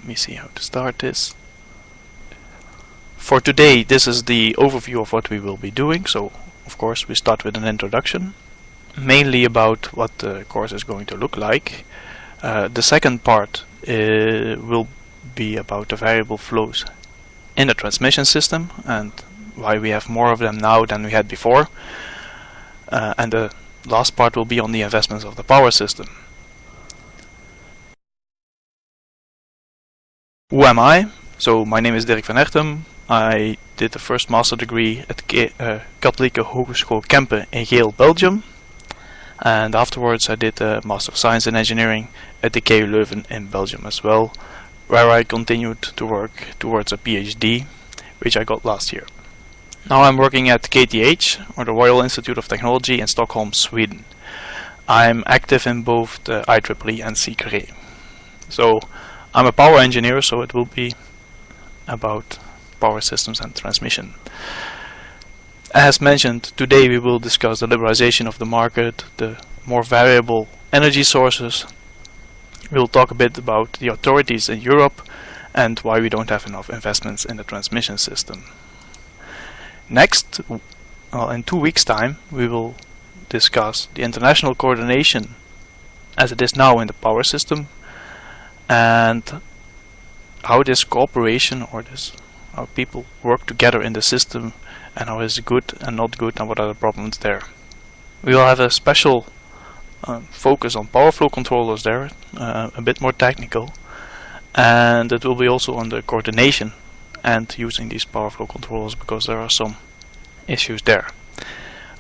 Let me see how to start this. For today, this is the overview of what we will be doing. So, of course, we start with an introduction, mainly about what the course is going to look like. The second part will be about the variable flows in the transmission system and why we have more of them now than we had before. And the last part will be on the investments of the power system. Who am I? So my name is Dirk van Hertem. I did the first master degree at Katholieke Hogeschool Kempen in Geel, Belgium. And afterwards I did a Master of Science in Engineering at the KU Leuven in Belgium as well, where I continued to work towards a PhD, which I got last year. Now I'm working at KTH, or the Royal Institute of Technology in Stockholm, Sweden. I'm active in both the IEEE and CCRE. So I'm a power engineer, so it will be about power systems and transmission. As mentioned, today we will discuss the liberalization of the market, the more variable energy sources. We'll talk a bit about the authorities in Europe and why we don't have enough investments in the transmission system. Next, in 2 weeks' time, we will discuss the international coordination as it is now in the power system, and how this cooperation or how people work together in the system, and how is good and not good, and what are the problems there. We will have a special focus on power flow controllers there, a bit more technical, and it will be also on the coordination and using these power flow controllers, because there are some issues there.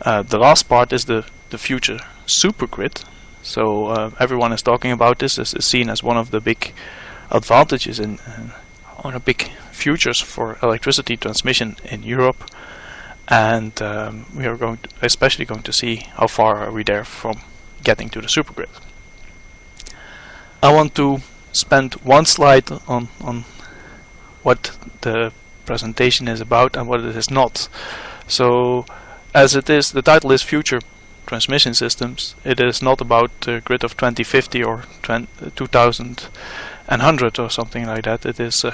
The last part is the future supergrid. So everyone is talking about this. This is seen as one of the big advantages in one of the big futures for electricity transmission in Europe, and we are especially going to see how far are we there from getting to the supergrid. I want to spend one slide on what the presentation is about and what it is not. So, as it is, the title is Future Transmission Systems. It is not about the grid of 2050 or 2100 or something like that. It is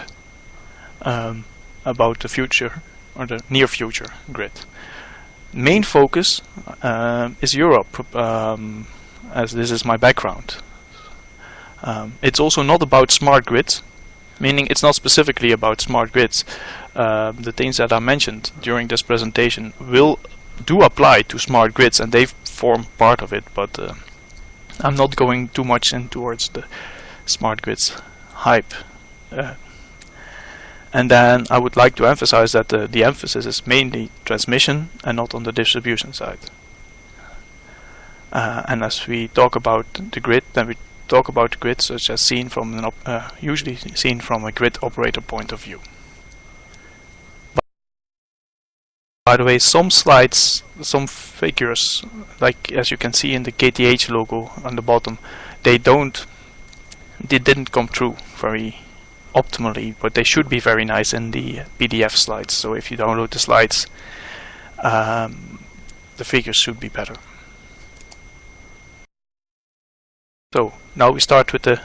about the future, or the near future grid. Main focus is Europe, as this is my background. It's also not about smart grids, meaning it's not specifically about smart grids. The things that I mentioned during this presentation do apply to smart grids, and they form part of it, but I'm not going too much in towards the smart grids hype. And then I would like to emphasize that the emphasis is mainly transmission and not on the distribution side. And as we talk about the grid, then we talk about the grid such as usually seen from a grid operator point of view. By the way, some slides, some figures, like as you can see in the KTH logo on the bottom, they didn't come through very optimally, but they should be very nice in the PDF slides. So if you download the slides, the figures should be better. So now we start with the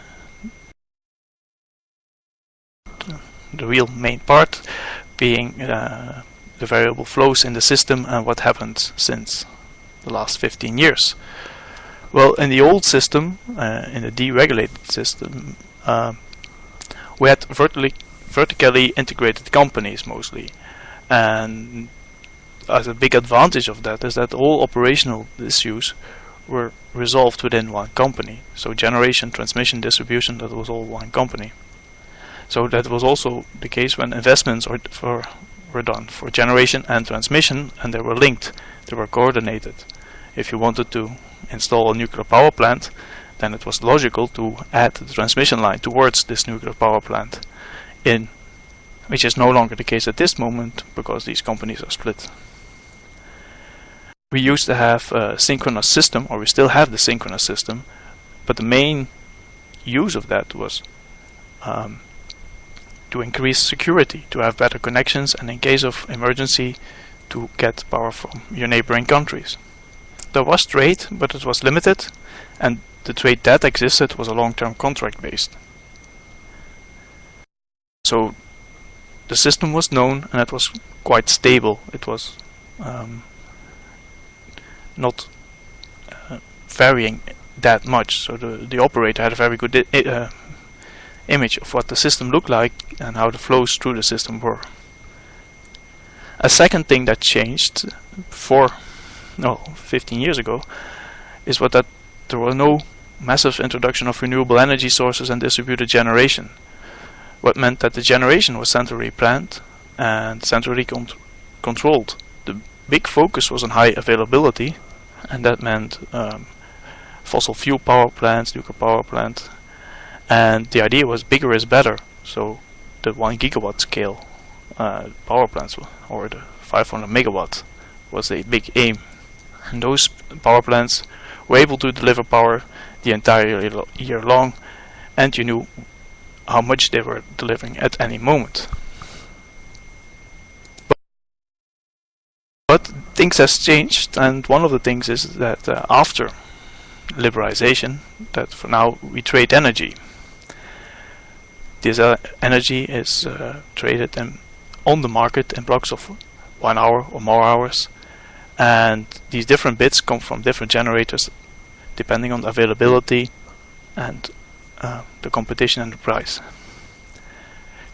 real main part, being the variable flows in the system and what happened since the last 15 years. Well, in the old system, in the deregulated system, we had vertically integrated companies mostly, and as a big advantage of that is that all operational issues were resolved within one company. So generation, transmission, distribution, that was all one company. So that was also the case when investments were done for generation and transmission, and they were linked, they were coordinated. If you wanted to install a nuclear power plant, then it was logical to add the transmission line towards this nuclear power plant, which is no longer the case at this moment because these companies are split. We used to have a synchronous system, or we still have the synchronous system, but the main use of that was to increase security, to have better connections, and in case of emergency to get power from your neighboring countries. There was trade, but it was limited, and the trade that existed was a long-term contract based. So the system was known and it was quite stable. It was not varying that much, so the operator had a very good image of what the system looked like and how the flows through the system were. A second thing that changed 15 years ago is that there was no massive introduction of renewable energy sources and distributed generation. What meant that the generation was centrally planned and centrally controlled. The big focus was on high availability, and that meant fossil fuel power plants, nuclear power plants, and the idea was bigger is better. So the 1 gigawatt scale power plants, or the 500 megawatts, was a big aim, and those power plants were able to deliver power the entire year long, and you knew how much they were delivering at any moment. But things has changed, and one of the things is that after liberalization, that for now we trade energy. This energy is traded on the market in blocks of 1 hour or more hours, and these different bits come from different generators depending on the availability and the competition and the price.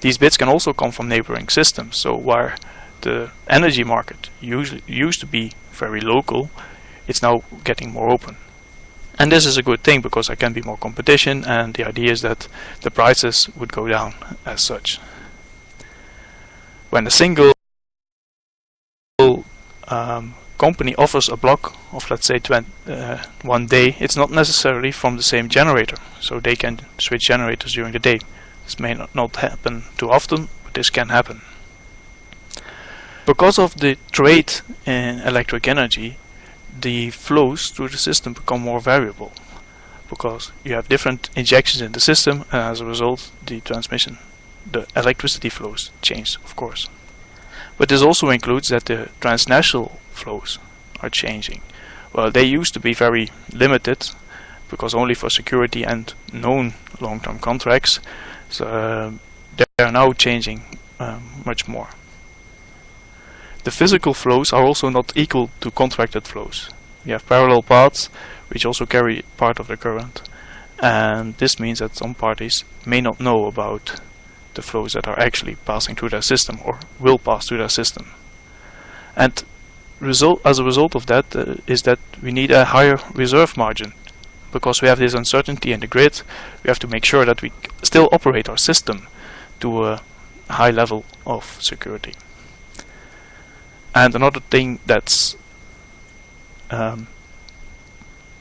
These bits can also come from neighboring systems, so where the energy market used to be very local, it's now getting more open. And this is a good thing because there can be more competition, and the idea is that the prices would go down as such. When a single company offers a block of, let's say, 1 day, it's not necessarily from the same generator, so they can switch generators during the day. This may not happen too often, but this can happen. Because of the trade in electric energy, the flows through the system become more variable, because you have different injections in the system, and as a result the electricity flows change, of course. But this also includes that the transnational flows are changing. Well, they used to be very limited, because only for security and known long-term contracts, so they are now changing much more. The physical flows are also not equal to contracted flows. We have parallel paths which also carry part of the current, and this means that some parties may not know about the flows that are actually passing through their system or will pass through their system. And as a result of that is that we need a higher reserve margin. Because we have this uncertainty in the grid, we have to make sure that we still operate our system to a high level of security. And another thing that's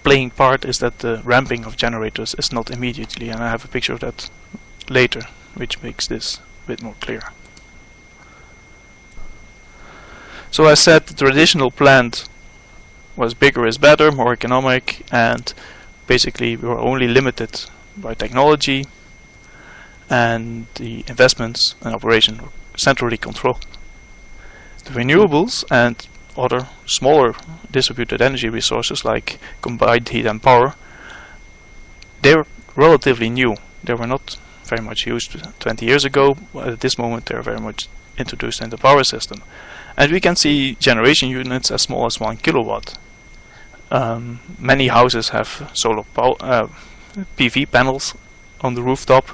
playing part is that the ramping of generators is not immediately, and I have a picture of that later, which makes this a bit more clear. So I said the traditional plant was bigger is better, more economic, and basically we were only limited by technology, and the investments and operation were centrally controlled. The renewables and other smaller distributed energy resources like combined heat and power, they were relatively new. They were not very much used 20 years ago, but at this moment they are very much introduced in the power system. And we can see generation units as small as 1 kilowatt. Many houses have solar PV panels on the rooftop,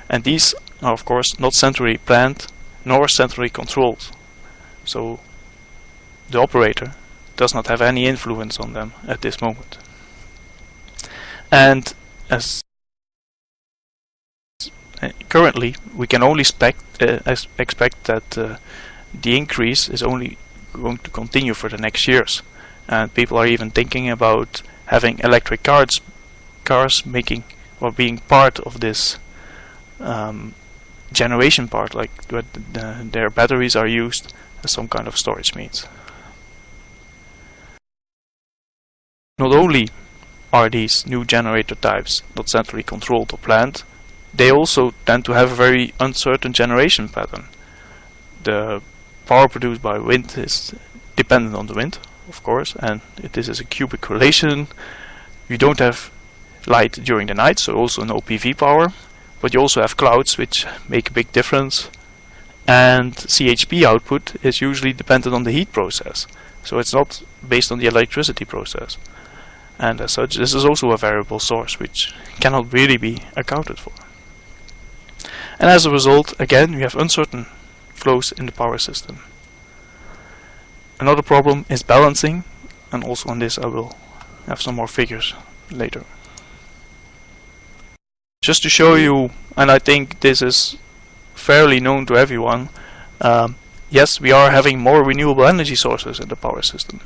and these are of course not centrally planned nor centrally controlled, so the operator does not have any influence on them at this moment. And as currently we can only expect that the increase is only going to continue for the next years. And people are even thinking about having electric cars making or being part of this generation part, like their batteries are used as some kind of storage means. Not only are these new generator types not centrally controlled or planned, they also tend to have a very uncertain generation pattern. The power produced by wind is dependent on the wind, of course, and this is a cubic relation. We don't have light during the night, so also no PV power, but you also have clouds, which make a big difference, and CHP output is usually dependent on the heat process, so it's not based on the electricity process, and as such this is also a variable source which cannot really be accounted for. And as a result, again, we have uncertain flows in the power system. Another problem is balancing, and also on this I will have some more figures later. Just to show you, and I think this is fairly known to everyone, yes, we are having more renewable energy sources in the power system.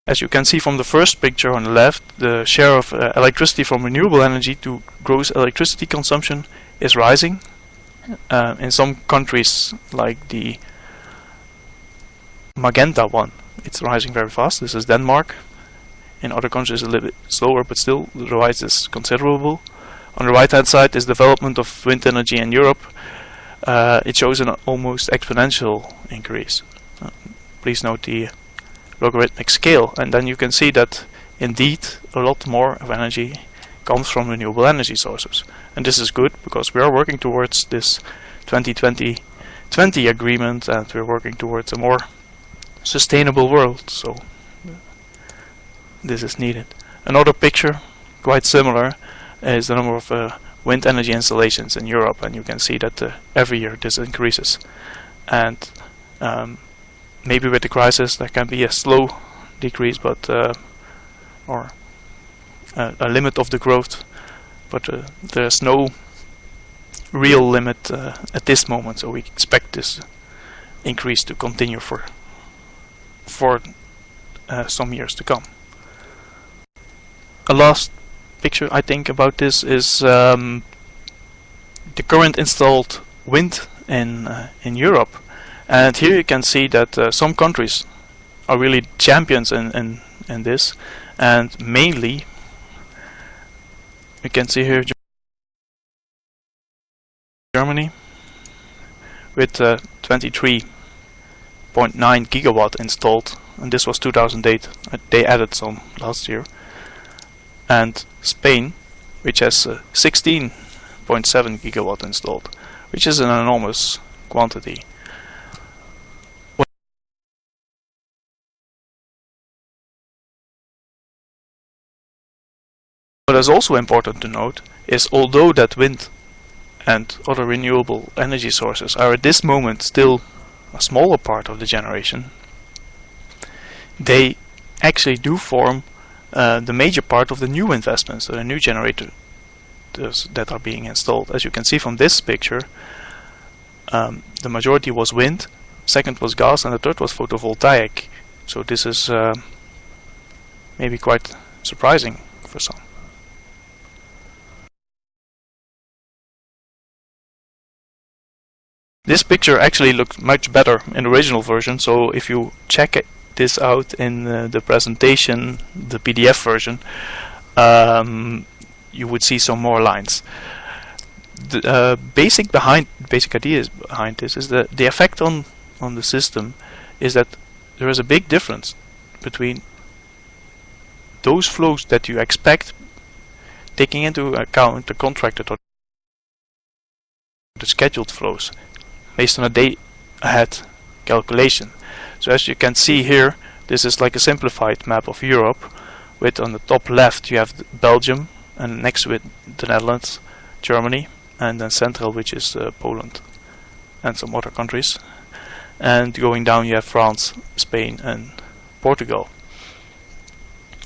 As you can see from the first picture on the left, the share of electricity from renewable energy to gross electricity consumption is rising. In some countries, like the magenta one, it's rising very fast. This is Denmark. In other countries a little bit slower, but still the rise is considerable. On the right hand side is development of wind energy in Europe. It shows an almost exponential increase. Please note the logarithmic scale, and then you can see that indeed a lot more of energy comes from renewable energy sources. And this is good because we are working towards this 2020 agreement, and we're working towards a more sustainable world, so this is needed. Another picture, quite similar, is the number of wind energy installations in Europe, and you can see that every year this increases. And maybe with the crisis there can be a slow decrease, but or a limit of the growth, but there's no real limit at this moment, so we expect this increase to continue for some years to come. A last picture I think about this is the current installed wind in Europe, and here you can see that some countries are really champions in this, and mainly you can see here Germany with 23.9 gigawatt installed, and this was 2008. They added some last year. And Spain, which has 16.7 gigawatt installed, which is an enormous quantity. What is also important to note is, although that wind and other renewable energy sources are at this moment still a smaller part of the generation, they actually do form the major part of the new investments, the new generators that are being installed. As you can see from this picture, the majority was wind, second was gas, and the third was photovoltaic. So this is maybe quite surprising for some. This picture actually looked much better in the original version, so if you check this out in the presentation, the PDF version, you would see some more lines. The basic idea behind this is that the effect on the system is that there is a big difference between those flows that you expect, taking into account the contracted or the scheduled flows based on a day ahead calculation. So as you can see here, this is like a simplified map of Europe, with on the top left you have Belgium, and next to it the Netherlands, Germany, and then central, which is Poland and some other countries, and going down you have France, Spain and Portugal.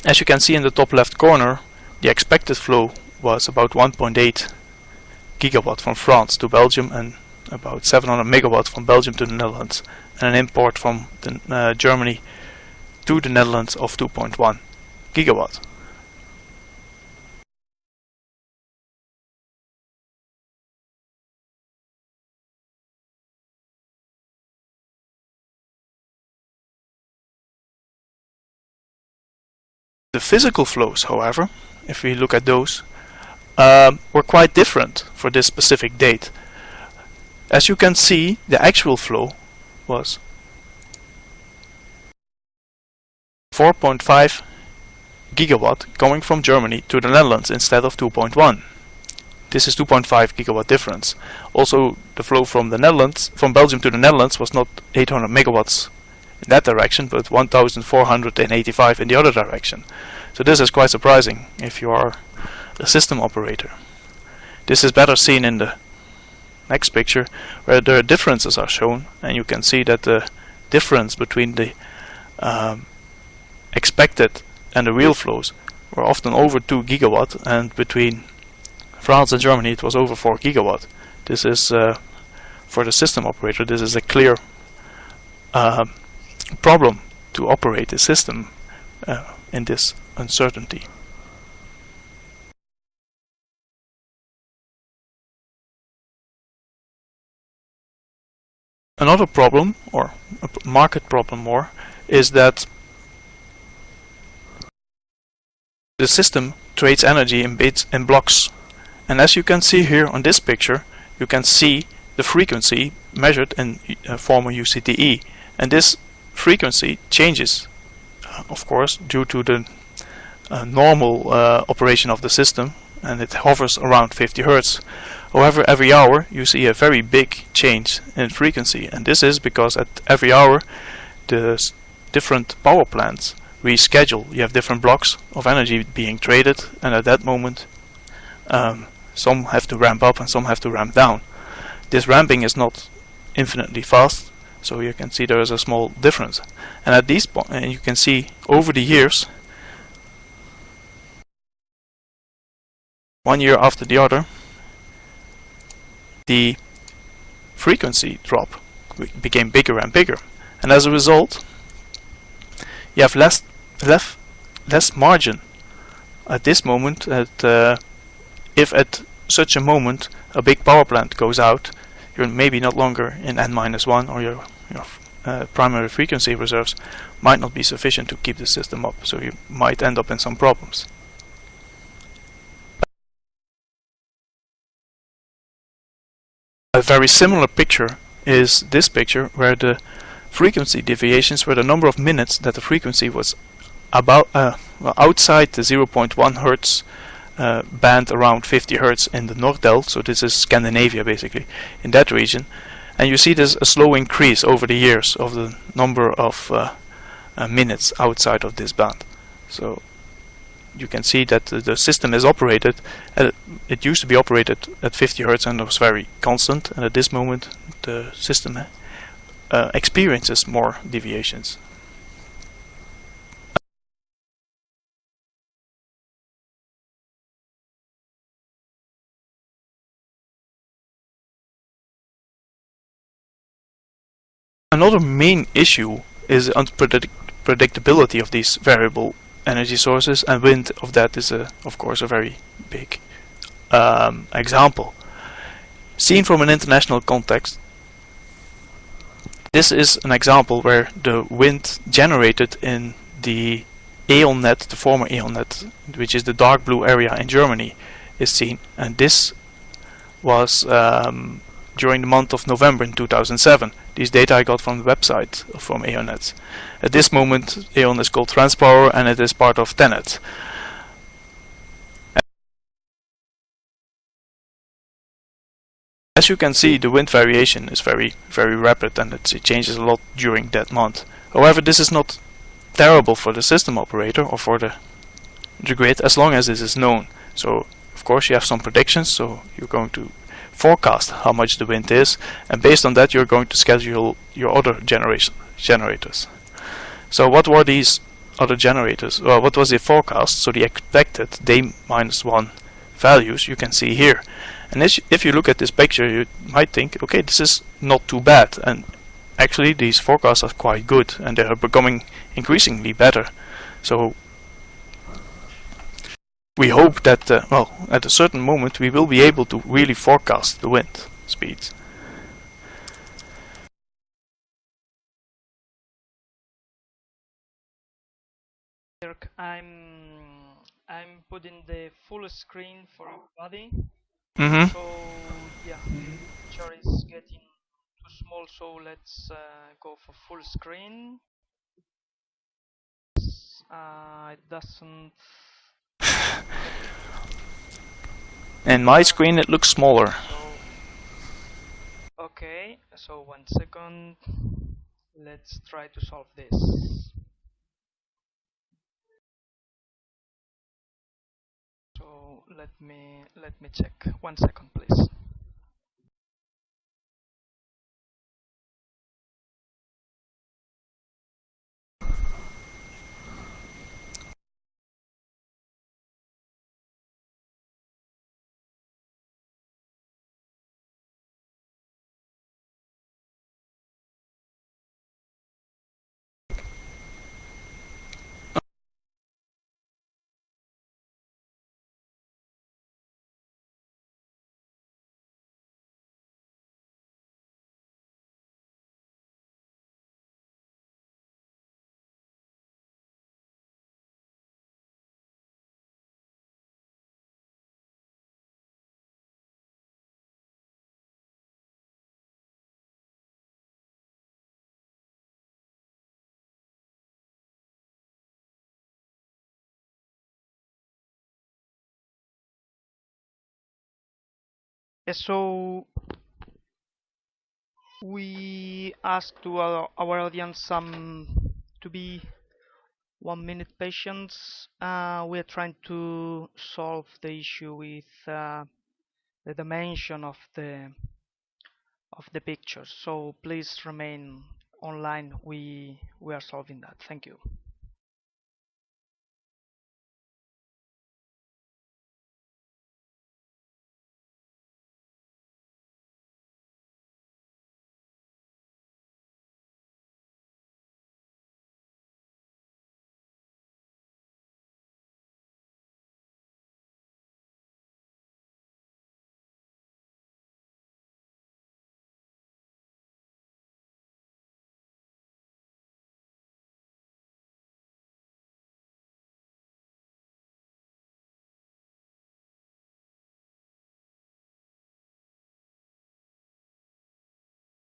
As you can see in the top left corner, the expected flow was about 1.8 gigawatt from France to Belgium, and about 700 megawatt from Belgium to the Netherlands, and an import from Germany to the Netherlands of 2.1 gigawatt. The physical flows, however, if we look at those, were quite different for this specific date. As you can see, the actual flow was 4.5 gigawatt coming from Germany to the Netherlands instead of 2.1. This is 2.5 gigawatt difference. Also, the flow from the Netherlands, from Belgium to the Netherlands, was not 800 megawatts in that direction, but 1,485 in the other direction. So this is quite surprising if you are a system operator. This is better seen in the next picture, where the differences are shown, and you can see that the difference between the expected and the real flows were often over 2 gigawatt, and between France and Germany it was over 4 gigawatt. This is for the system operator, this is a clear problem to operate the system in this uncertainty. Another problem, or a market problem more, is that the system trades energy in bits and blocks. And as you can see here on this picture, you can see the frequency measured in former UCTE. And this frequency changes, of course, due to the normal operation of the system, and it hovers around 50 Hertz. However, every hour you see a very big change in frequency, and this is because at every hour the different power plants reschedule. You have different blocks of energy being traded, and at that moment some have to ramp up and some have to ramp down. This ramping is not infinitely fast, so you can see there is a small difference. And at these points, you can see over the years, one year after the other, the frequency drop became bigger and bigger, and as a result you have less margin at this moment. If at such a moment a big power plant goes out, you're maybe not longer in N-1, or your primary frequency reserves might not be sufficient to keep the system up, so you might end up in some problems. A very similar picture is this picture, where the frequency deviations were the number of minutes that the frequency was about outside the 0.1 Hertz band around 50 Hertz in the Nordel, so this is Scandinavia basically, in that region. And you see there's a slow increase over the years of the number of minutes outside of this band. So you can see that the system is operated, it used to be operated at 50 Hertz and it was very constant, and at this moment the system experiences more deviations. Another main issue is the unpredictability of these variable energy sources, and wind of that is of course a very big example. Seen from an international context, this is an example where the wind generated in the EONnet, the former EONnet, which is the dark blue area in Germany, is seen, and this was during the month of November in 2007. These data I got from the website from EONnet. At this moment E.ON is called Transpower, and it is part of TenneT. As you can see, the wind variation is very rapid, and it changes a lot during that month. However, this is not terrible for the system operator or for the grid, as long as this is known. So of course you have some predictions, so you're going to forecast how much the wind is, and based on that you're going to schedule your other generators. So what were these other generators? Well, what was the forecast? So the expected day-1 values you can see here. And if you look at this picture, you might think, okay, this is not too bad, and actually these forecasts are quite good, and they are becoming increasingly better. So we hope that well, at a certain moment we will be able to really forecast the wind speeds. I'm putting the full screen for everybody. So yeah, picture is getting too small, so let's go for full screen. It doesn't. In my screen it looks smaller. Okay, so 1 second. Let's try to solve this. So let me check. 1 second, please. Yes, so we asked to our audience to be 1 minute patience. We are trying to solve the issue with the dimension of the picture. So please remain online. We are solving that. Thank you.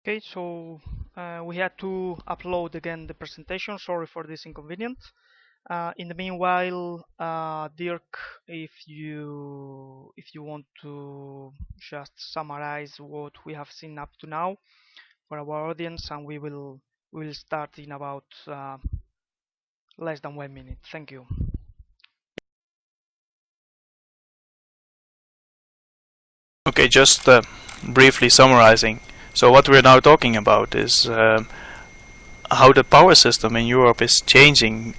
Okay, so we had to upload again the presentation. Sorry for this inconvenience. In the meanwhile, Dirk, if you want to just summarize what we have seen up to now for our audience, and we will start in about less than 1 minute. Thank you. Okay, just briefly summarizing. So what we're now talking about is how the power system in Europe is changing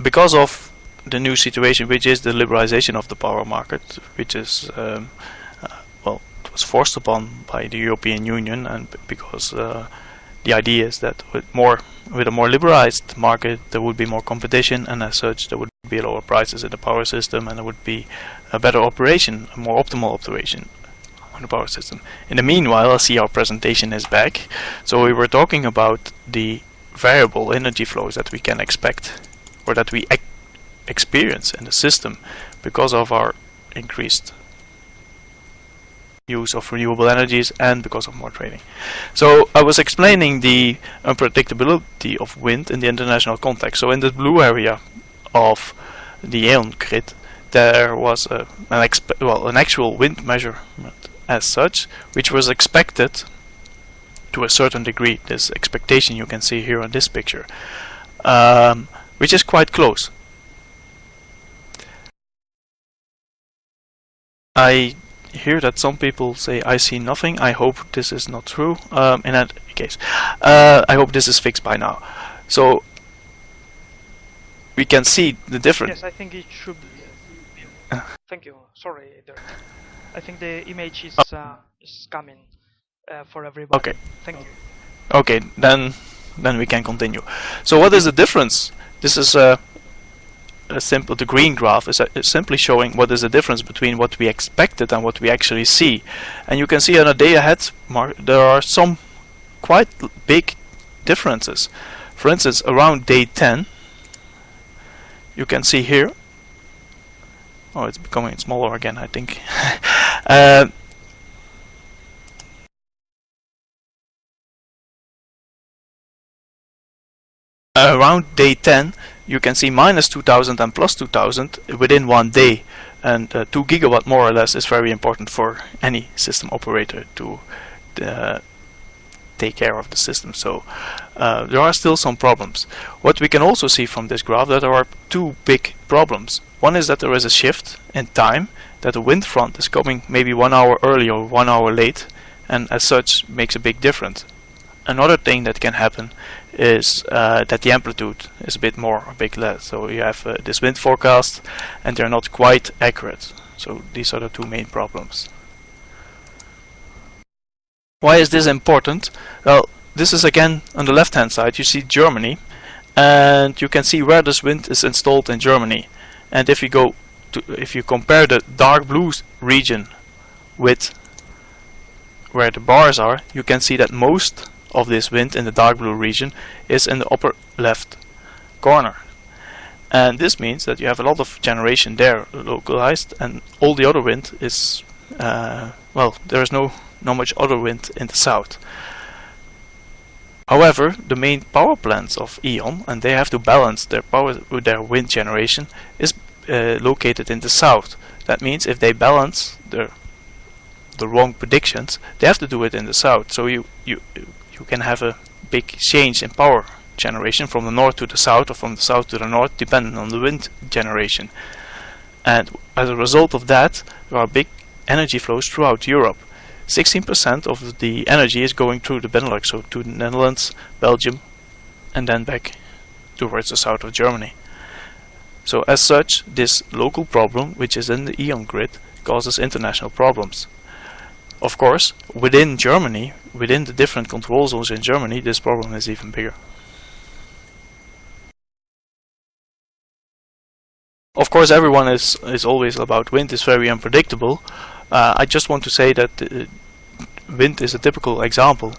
because of the new situation, which is the liberalization of the power market, which is well, it was forced upon by the European Union, and because the idea is that with a more liberalized market there would be more competition, and as such there would be lower prices in the power system, and there would be a better operation, a more optimal operation on the power system. In the meanwhile, I see our presentation is back. So we were talking about the variable energy flows that we can expect, or that we experience in the system because of our increased use of renewable energies and because of more trading. So I was explaining the unpredictability of wind in the international context. So in the blue area of the Aeon grid, there was an actual wind measurement as such, which was expected to a certain degree. This expectation you can see here on this picture, which is quite close. I hear that some people say I see nothing. I hope this is not true. In that case, I hope this is fixed by now. So we can see the difference. Yes, I think it should be. Thank you. Sorry, Dirk. I think the image is coming for everybody. Okay. Thank you. Okay, then we can continue. So what is the difference? This is a simple. The green graph is simply showing what is the difference between what we expected and what we actually see. And you can see on a day ahead mark there are some quite big differences. For instance, around day 10, you can see here. Oh, it's becoming smaller again, I think. around day 10 you can see minus 2000 and plus 2000 within one day, and 2 gigawatt more or less is very important for any system operator to take care of the system. So there are still some problems. What we can also see from this graph, that there are two big problems. One is that there is a shift in time, that the wind front is coming maybe 1 hour early or 1 hour late, and as such makes a big difference. Another thing that can happen is that the amplitude is a bit more or a bit less. So you have this wind forecast and they're not quite accurate. So these are the two main problems. Why is this important? Well, this is again on the left hand side. You see Germany, and you can see where this wind is installed in Germany. And if you compare the dark blue region with where the bars are, you can see that most of this wind in the dark blue region is in the upper left corner. And this means that you have a lot of generation there localized, and all the other wind is well, there is not much other wind in the south. However, the main power plants of E.ON, and they have to balance their power with their wind generation, is located in the south. That means if they balance the wrong predictions, they have to do it in the south. So you can have a big change in power generation from the north to the south, or from the south to the north, depending on the wind generation. And as a result of that, there are big energy flows throughout Europe. 16% of the energy is going through the Benelux, so to the Netherlands, Belgium, and then back towards the south of Germany. So as such, this local problem, which is in the E.ON grid, causes international problems. Of course, within Germany, within the different control zones in Germany, this problem is even bigger. Of course, everyone is always about wind is very unpredictable. I just want to say that wind is a typical example,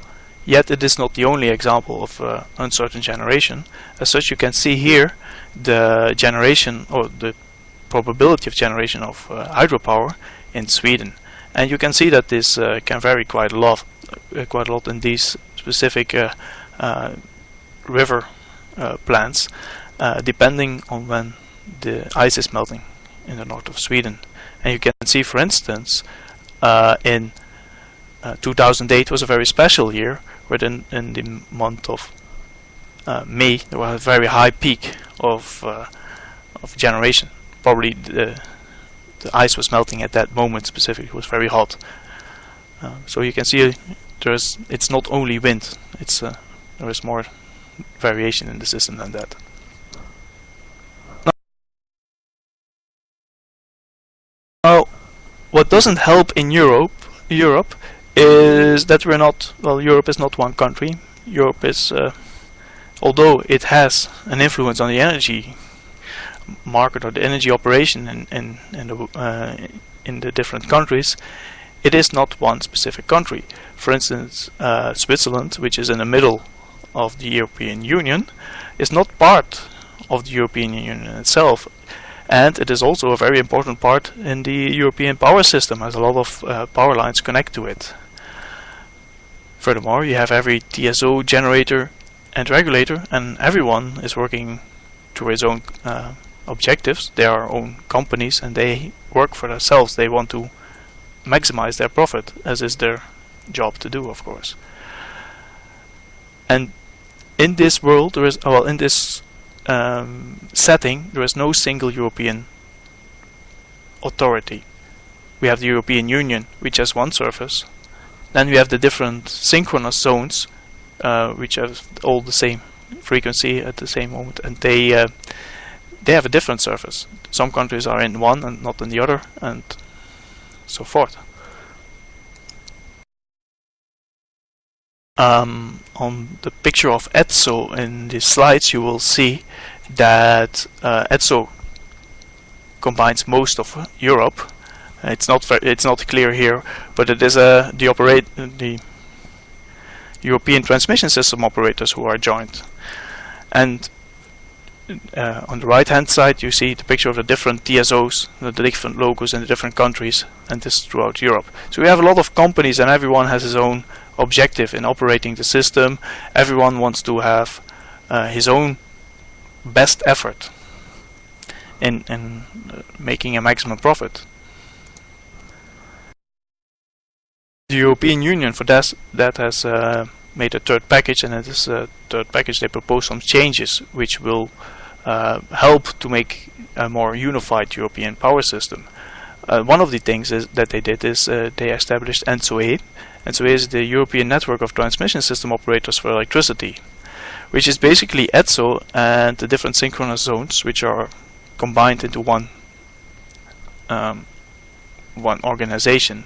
yet it is not the only example of uncertain generation. As such, you can see here the generation, or the probability of generation of hydropower in Sweden, and you can see that this can vary quite a lot in these specific river plants, depending on when the ice is melting in the north of Sweden. And you can see, for instance, in 2008 was a very special year, where in the month of May there was a very high peak of generation. Probably the ice was melting at that moment specifically. It was very hot. So you can see it's not only wind. There is more variation in the system than that. Now, what doesn't help in Europe is that we're not, well, Europe is not one country. Europe is, although it has an influence on the energy market or the energy operation in the different countries, it is not one specific country. For instance, Switzerland, which is in the middle of the European Union, is not part of the European Union itself. And it is also a very important part in the European power system, as a lot of power lines connect to it. Furthermore, you have every TSO, generator and regulator, and everyone is working to his own objectives. They are own companies and they work for themselves. They want to maximize their profit, as is their job to do, of course. And in this world, there is, well, in this setting, there is no single European authority. We have the European Union, which has one surface. Then we have the different synchronous zones, which have all the same frequency at the same moment, and they have a different surface. Some countries are in one and not in the other, and so forth. On the picture of ETSO in the slides, you will see that ETSO combines most of Europe. It's not clear here, but it is the European transmission system operators who are joined. And on the right hand side you see the picture of the different TSOs, the different logos in the different countries, and this throughout Europe. So we have a lot of companies and everyone has his own objective in operating the system. Everyone wants to have his own best effort in making a maximum profit. The European Union for that has made a third package, and in this third package they propose some changes which will help to make a more unified European power system. One of the things that they did is they established ENTSO-E. ENTSO-E is the European Network of Transmission System Operators for Electricity, which is basically ETSO and the different synchronous zones which are combined into one organization.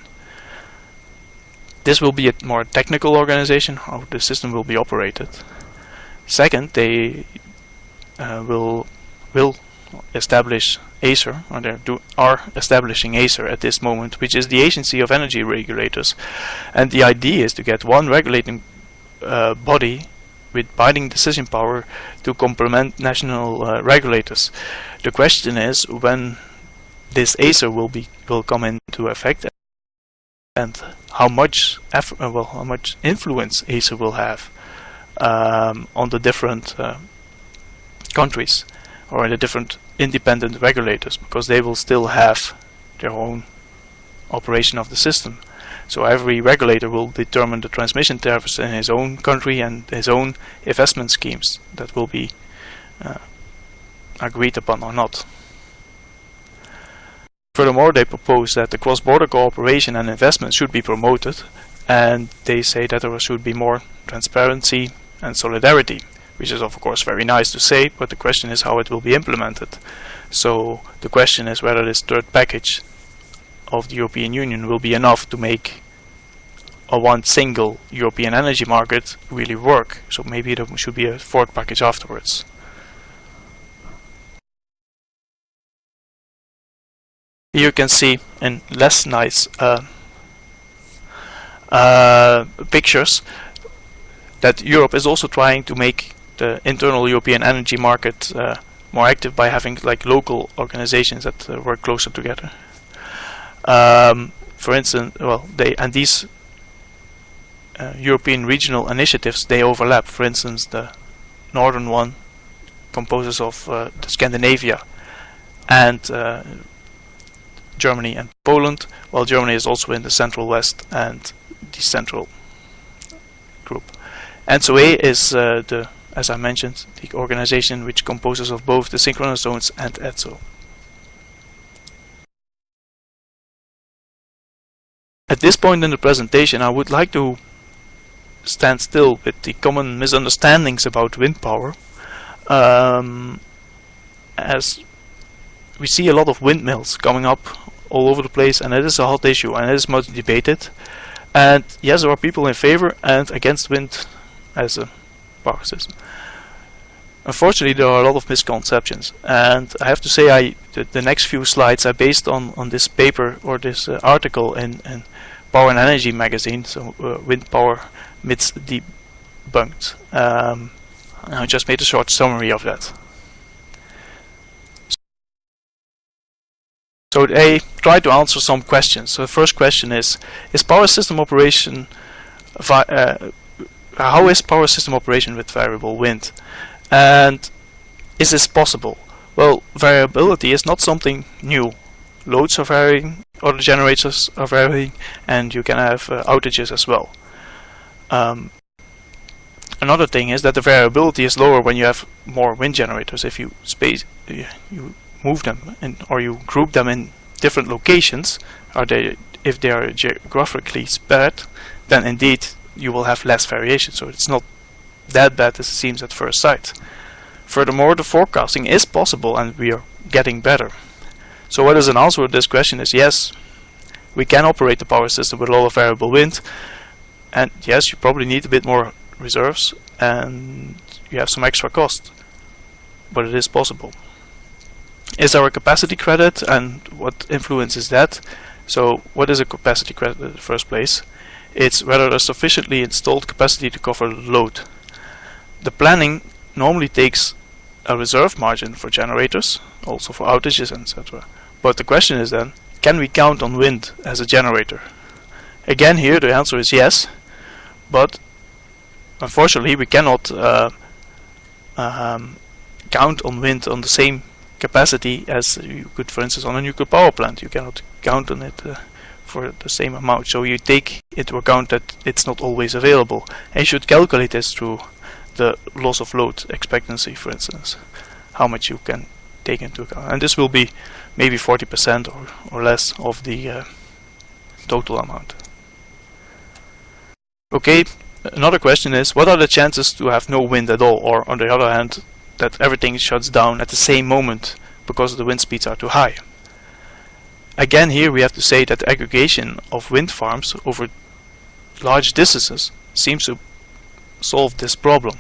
This will be a more technical organization, how the system will be operated. Second, they will establish ACER, or they are establishing ACER at this moment, which is the Agency of Energy Regulators. And the idea is to get one regulating body with binding decision power to complement national regulators. The question is when this ACER will come into effect, and how much influence ACER will have on the different countries or the different independent regulators, because they will still have their own operation of the system. So every regulator will determine the transmission tariffs in his own country and his own investment schemes that will be agreed upon or not. Furthermore, they propose that the cross-border cooperation and investment should be promoted, and they say that there should be more transparency and solidarity, which is of course very nice to say, but the question is how it will be implemented. So the question is whether this third package of the European Union will be enough to make a one single European energy market really work. So maybe there should be a fourth package afterwards. Here you can see in less nice pictures that Europe is also trying to make the internal European energy market more active by having like local organizations that work closer together. For instance, these European regional initiatives, they overlap. For instance, the northern one composes of Scandinavia and Germany and Poland, while Germany is also in the Central West and the Central group. ENTSO-E is as I mentioned, the organization which composes of both the synchronous zones and ETSO. At this point in the presentation, I would like to stand still with the common misunderstandings about wind power, as we see a lot of windmills coming up all over the place, and it is a hot issue and it is much debated. And yes, there are people in favor and against wind as a power system. Unfortunately, there are a lot of misconceptions, and I have to say the next few slides are based on this paper or this article in Power and Energy magazine, so Wind Power Myths Debunked. I just made a short summary of that. So they try to answer some questions. So the first question is power system operation how is power system operation with variable wind? And is this possible? Well, variability is not something new. Loads are varying, other generators are varying, and you can have outages as well. Another thing is that the variability is lower when you have more wind generators. If you you move them or you group them in different locations, if they are geographically spread, then indeed you will have less variation. So it's not that bad as it seems at first sight. Furthermore, the forecasting is possible and we are getting better. So what is an answer to this question is yes, we can operate the power system with a lot of variable wind, and yes, you probably need a bit more reserves and you have some extra cost, but it is possible. Is there a capacity credit, and what influence is that? So what is a capacity credit in the first place? It's whether there's sufficiently installed capacity to cover the load. The planning normally takes a reserve margin for generators, also for outages, etc. But the question is then, can we count on wind as a generator? Again, here the answer is yes, but unfortunately we cannot count on wind on the same capacity as you could, for instance, on a nuclear power plant. You cannot count on it for the same amount. So you take into account that it's not always available. And you should calculate this through the loss of load expectancy, for instance, how much you can take into account. And this will be maybe 40% or less of the total amount. Okay, another question is, what are the chances to have no wind at all, or on the other hand, that everything shuts down at the same moment because the wind speeds are too high? Again, here we have to say that the aggregation of wind farms over large distances seems to solve this problem.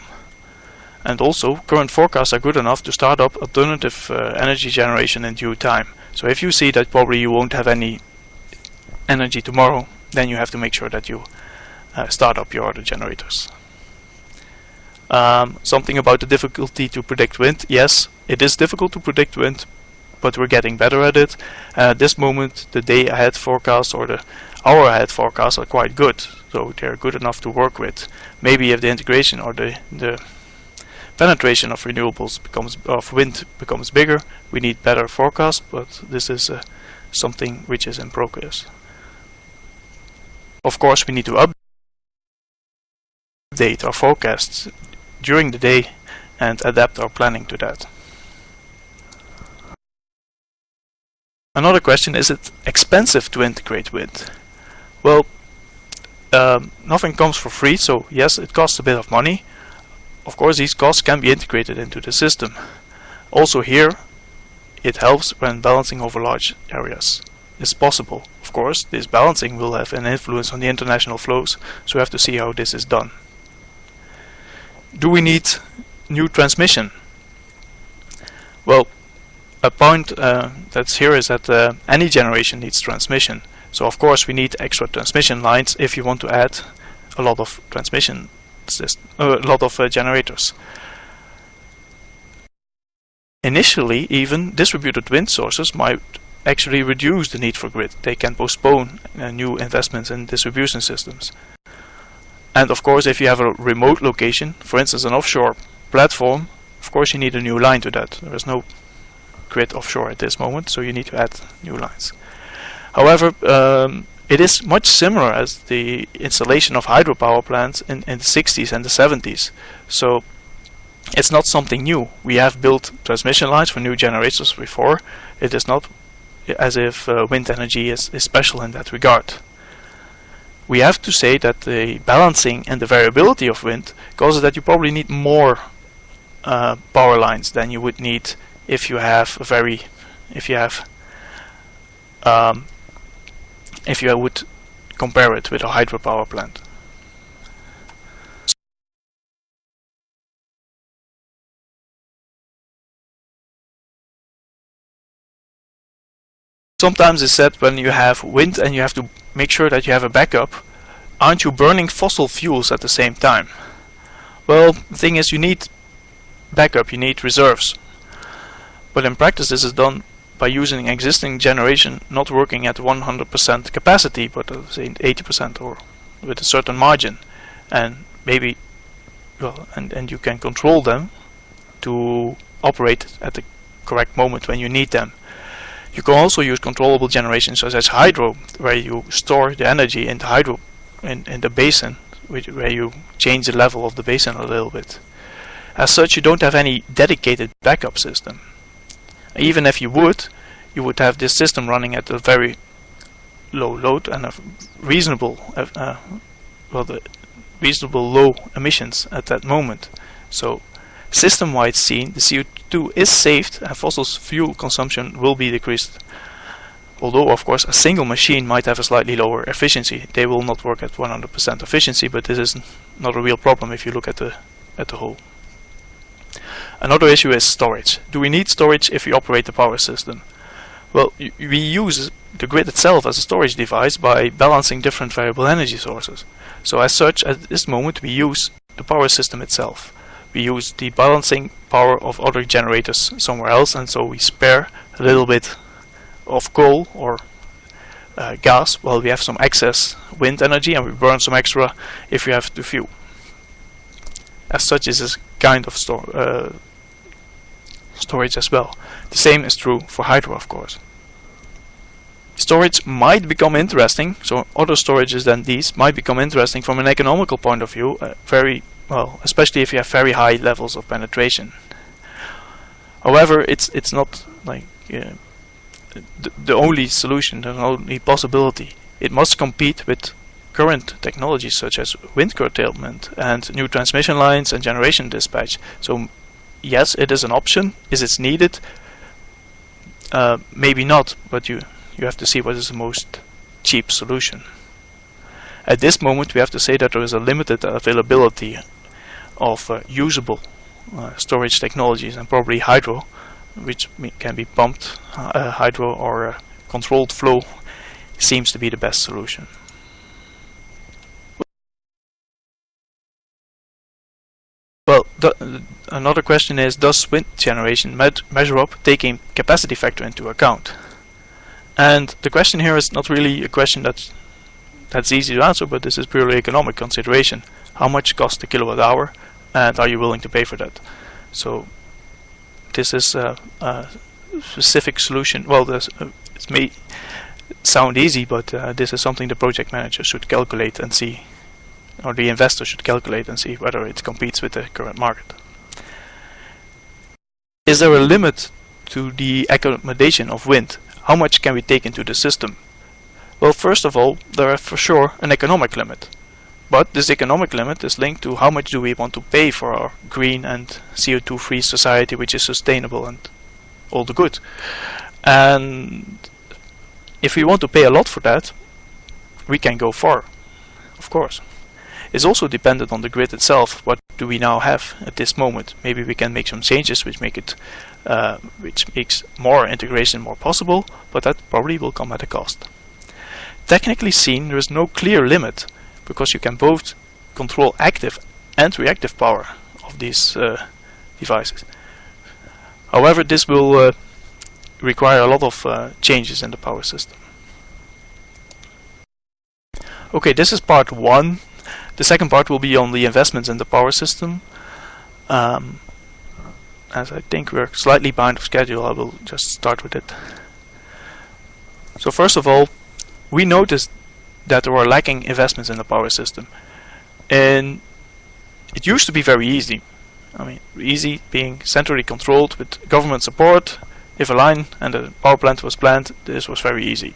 And also, current forecasts are good enough to start up alternative energy generation in due time. So if you see that probably you won't have any energy tomorrow, then you have to make sure that you start up your other generators. Something about the difficulty to predict wind. Yes, it is difficult to predict wind, but we're getting better at it. At this moment, the day ahead forecasts or the hour ahead forecasts are quite good, so they're good enough to work with. Maybe if the integration or the penetration of renewables of wind becomes bigger, we need better forecasts, but this is something which is in progress. Of course, we need to update our forecasts during the day and adapt our planning to that. Another question, is it expensive to integrate wind? Well, nothing comes for free, so yes, it costs a bit of money. Of course, these costs can be integrated into the system. Also here, it helps when balancing over large areas. It's possible. Of course, this balancing will have an influence on the international flows, so we have to see how this is done. Do we need new transmission? Well, a point that's here is that any generation needs transmission. So of course we need extra transmission lines if you want to add a lot of transmission generators. Initially, even distributed wind sources might actually reduce the need for grid. They can postpone new investments in distribution systems. And of course, if you have a remote location, for instance an offshore platform, of course you need a new line to that. There is no grid offshore at this moment, so you need to add new lines. However, it is much similar as the installation of hydropower plants in the 60s and the 70s. So it's not something new. We have built transmission lines for new generators before. It is not as if wind energy is special in that regard. We have to say that the balancing and the variability of wind causes that you probably need more power lines than you would need if you would compare it with a hydropower plant. Sometimes it's said when you have wind and you have to make sure that you have a backup, aren't you burning fossil fuels at the same time? Well, the thing is, you need backup, you need reserves. But in practice this is done by using existing generation not working at 100% capacity, but say 80% or with a certain margin. And maybe, well, and you can control them to operate at the correct moment when you need them. You can also use controllable generation such as hydro, where you store the energy in the hydro in the basin, where you change the level of the basin a little bit. As such, you don't have any dedicated backup system. Even if you would have this system running at a very low load and a reasonable low emissions at that moment. So system-wide seen, the CO2 is saved and fossil fuel consumption will be decreased. Although of course a single machine might have a slightly lower efficiency. They will not work at 100% efficiency, but this is not a real problem if you look at the whole. Another issue is storage. Do we need storage if we operate the power system? Well, we use the grid itself as a storage device by balancing different variable energy sources. So as such, at this moment we use the power system itself. We use the balancing power of other generators somewhere else, and so we spare a little bit of coal or gas while we have some excess wind energy, and we burn some extra if we have to fuel. As such, this is kind of storage as well. The same is true for hydro, of course. Storage might become interesting, so other storages than these might become interesting from an economical point of view, very well, especially if you have very high levels of penetration. However, it's not like the only solution, the only possibility. It must compete with current technologies such as wind curtailment and new transmission lines and generation dispatch. So yes, it is an option. Is it needed? Maybe not, but you have to see what is the most cheap solution. At this moment we have to say that there is a limited availability of usable storage technologies, and probably hydro, which can be pumped hydro or controlled flow, seems to be the best solution. Well, another question is, does wind generation measure up taking capacity factor into account? And the question here is not really a question that's easy to answer, but this is purely economic consideration. How much costs a kilowatt hour, and are you willing to pay for that? So this is a specific solution. Well, it may sound easy, but this is something the project manager should calculate and see, or the investor should calculate and see whether it competes with the current market. Is there a limit to the accommodation of wind? How much can we take into the system? Well, first of all, there is for sure an economic limit. But this economic limit is linked to how much do we want to pay for our green and CO2-free society, which is sustainable and all the good. And if we want to pay a lot for that, we can go far, of course. It's also dependent on the grid itself. What do we now have at this moment? Maybe we can make some changes which makes more integration more possible, but that probably will come at a cost. Technically seen, there is no clear limit, because you can both control active and reactive power of these devices. However, this will require a lot of changes in the power system. Okay, this is part 1. The second part will be on the investments in the power system. As I think we're slightly behind of schedule, I will just start with it. So first of all, we noticed that there were lacking investments in the power system. And it used to be very easy. I mean, easy being centrally controlled with government support. If a line and a power plant was planned, this was very easy.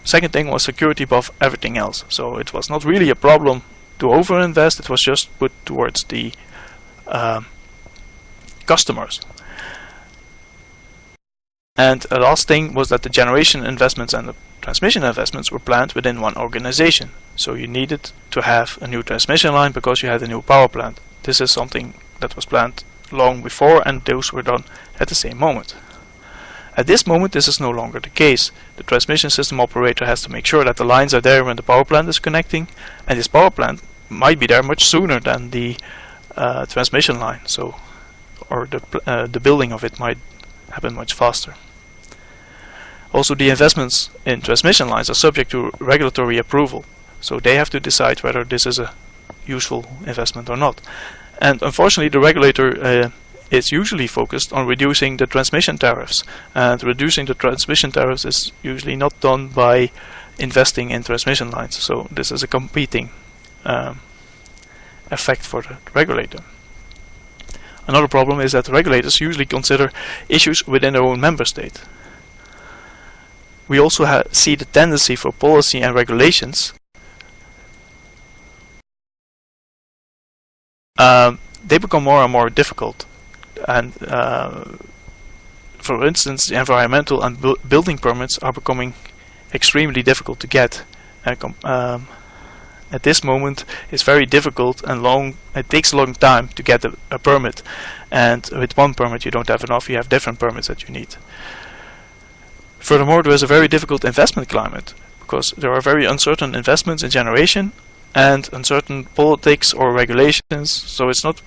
Second thing was security above everything else. So it was not really a problem to overinvest, it was just put towards the customers. And the last thing was that the generation investments and the transmission investments were planned within one organization. So you needed to have a new transmission line because you had a new power plant. This is something that was planned long before, and those were done at the same moment. At this moment, this is no longer the case. The transmission system operator has to make sure that the lines are there when the power plant is connecting, and this power plant might be there much sooner than the transmission line, or the building of it might happen much faster. Also, the investments in transmission lines are subject to regulatory approval, so they have to decide whether this is a useful investment or not. And unfortunately, the regulator is usually focused on reducing the transmission tariffs, and reducing the transmission tariffs is usually not done by investing in transmission lines, so this is a competing effect for the regulator. Another problem is that regulators usually consider issues within their own member state. We also see the tendency for policy and regulations they become more and more difficult, and for instance, the environmental and building permits are becoming extremely difficult to get. At this moment, it's very difficult and long. It takes a long time to get a permit, and with one permit you don't have enough. You have different permits that you need. Furthermore, there is a very difficult investment climate, because there are very uncertain investments in generation and uncertain politics or regulations, so it's not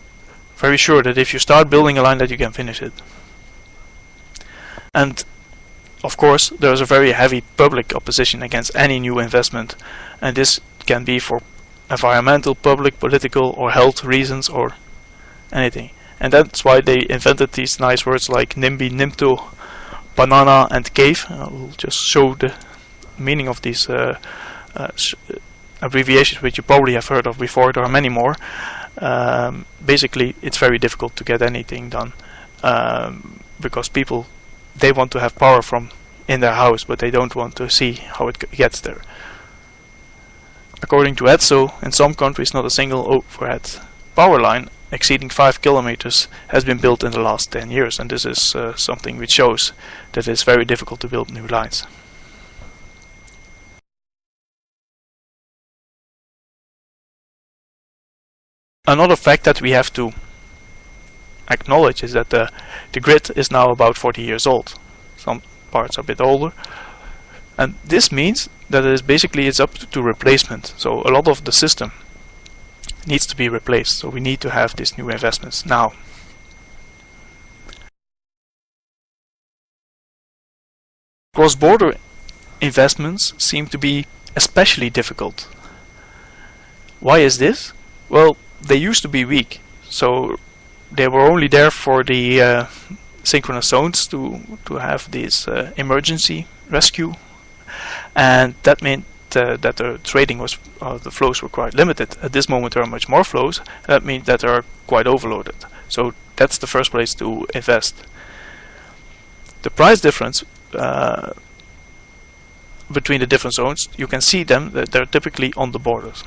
very sure that if you start building a line that you can finish it. And of course, there is a very heavy public opposition against any new investment, and this can be for environmental, public, political or health reasons or anything. And that's why they invented these nice words like NIMBY, NIMTO, banana and cave. I'll just show the meaning of these abbreviations, which you probably have heard of before. There are many more. Basically, it's very difficult to get anything done because people, they want to have power from in their house, but they don't want to see how it gets there. According to ETSO, in some countries not a single overhead power line exceeding 5 kilometers has been built in the last 10 years, and this is something which shows that it's very difficult to build new lines. Another fact that we have to acknowledge is that the grid is now about 40 years old. Some parts are a bit older, and this means that it is basically it's up to replacement. So a lot of the system needs to be replaced, so we need to have these new investments now. Cross-border investments seem to be especially difficult. Why is this? Well, they used to be weak, so they were only there for the synchronous zones to have this emergency rescue, and that meant that the trading was the flows were quite limited. At this moment there are much more flows. That means that they are quite overloaded. So that's the first place to invest. The price difference between the different zones, you can see them that they're typically on the borders.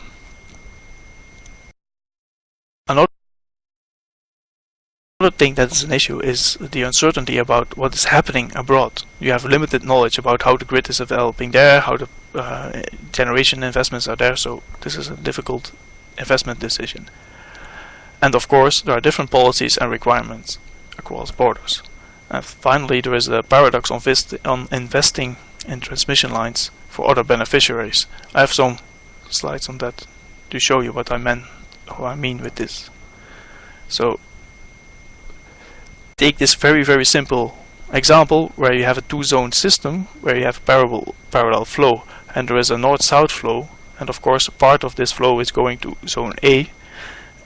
Another thing that is an issue is the uncertainty about what is happening abroad. You have limited knowledge about how the grid is developing there, how the generation investments are there, so this is a difficult investment decision. And of course there are different policies and requirements across borders. And finally there is a paradox on investing in transmission lines for other beneficiaries. I have some slides on that to show you what I mean with this. So take this very simple example where you have a two-zone system where you have parallel flow, and there is a north-south flow, and of course a part of this flow is going to zone A,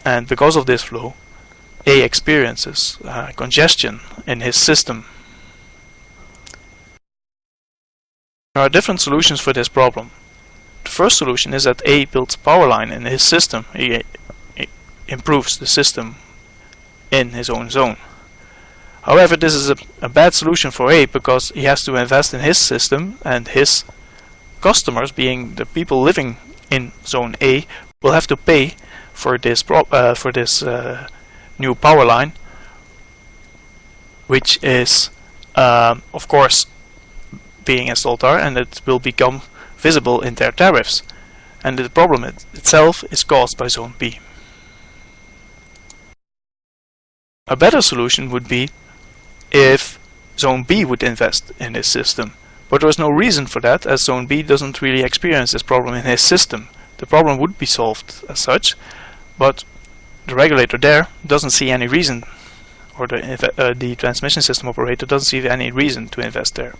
and because of this flow A experiences congestion in his system. There are different solutions for this problem. The first solution is that A builds a power line in his system. He improves the system in his own zone. However, this is a bad solution for A because he has to invest in his system, and his customers, being the people living in zone A, will have to pay for this new power line, which is of course being installed there, and it will become visible in their tariffs, and the problem itself is caused by zone B. A better solution would be if zone B would invest in this system, but there is no reason for that, as zone B doesn't really experience this problem in his system. The problem would be solved as such, but the regulator there doesn't see any reason, or the transmission system operator doesn't see any reason to invest there.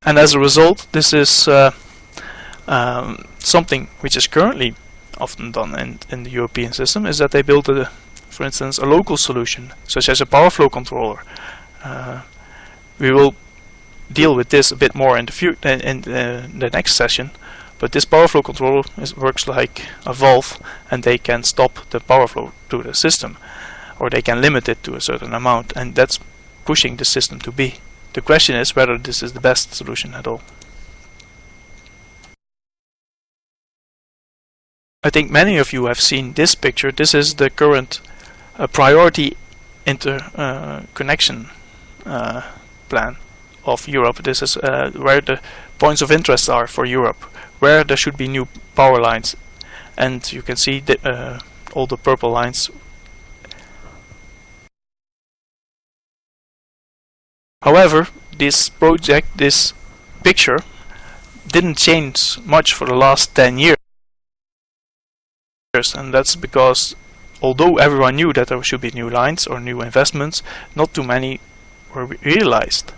And as a result, this is something which is currently often done in the European system, is that they build for instance, a local solution, such as a power flow controller. We will deal with this a bit more in the next session, but this power flow controller works like a valve, and they can stop the power flow to the system, or they can limit it to a certain amount, and that's pushing the system to B. The question is whether this is the best solution at all. I think many of you have seen this picture. This is the current priority interconnection plan of Europe. This is where the points of interest are for Europe, where there should be new power lines, and you can see all the purple lines. However, this picture didn't change much for the last 10 years, and that's because although everyone knew that there should be new lines or new investments, not too many were realized.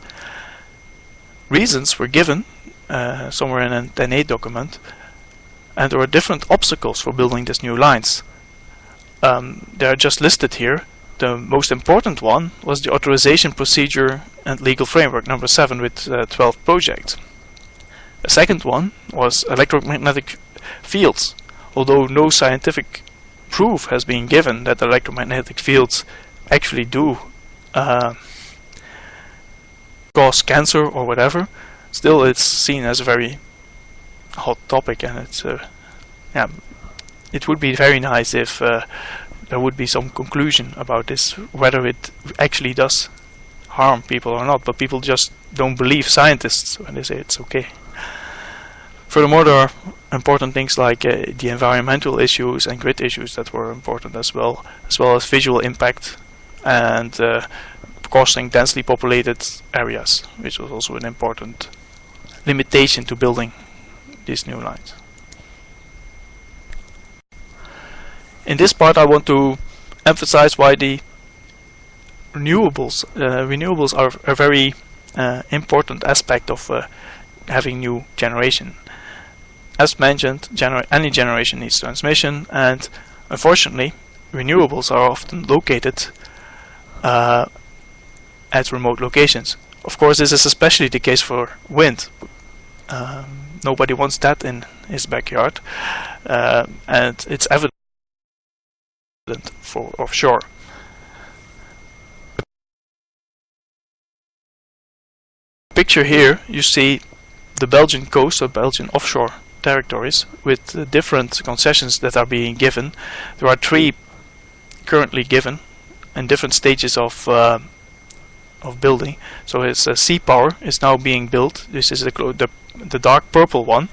Reasons were given somewhere in an 10A document, and there were different obstacles for building these new lines. they are just listed here. The most important one was the authorization procedure and legal framework, number 7, with 12 projects. The second one was electromagnetic fields. Although no scientific proof has been given that electromagnetic fields actually do cause cancer or whatever, still it's seen as a very hot topic, and it's it would be very nice if there would be some conclusion about this, whether it actually does harm people or not, but people just don't believe scientists when they say it's okay. Furthermore, there are important things like the environmental issues and grid issues that were important as well as visual impact and crossing densely populated areas, which was also an important limitation to building these new lines. In this part I want to emphasize why the renewables are a very important aspect of having new generation. As mentioned, any generation needs transmission, and unfortunately renewables are often located at remote locations. Of course, this is especially the case for wind. Nobody wants that in his backyard, and it's evident for offshore. Picture here, you see the Belgian coast or Belgian offshore territories with different concessions that are being given. There are 3 currently given in different stages of building. So it's sea power is now being built. This is the dark purple one,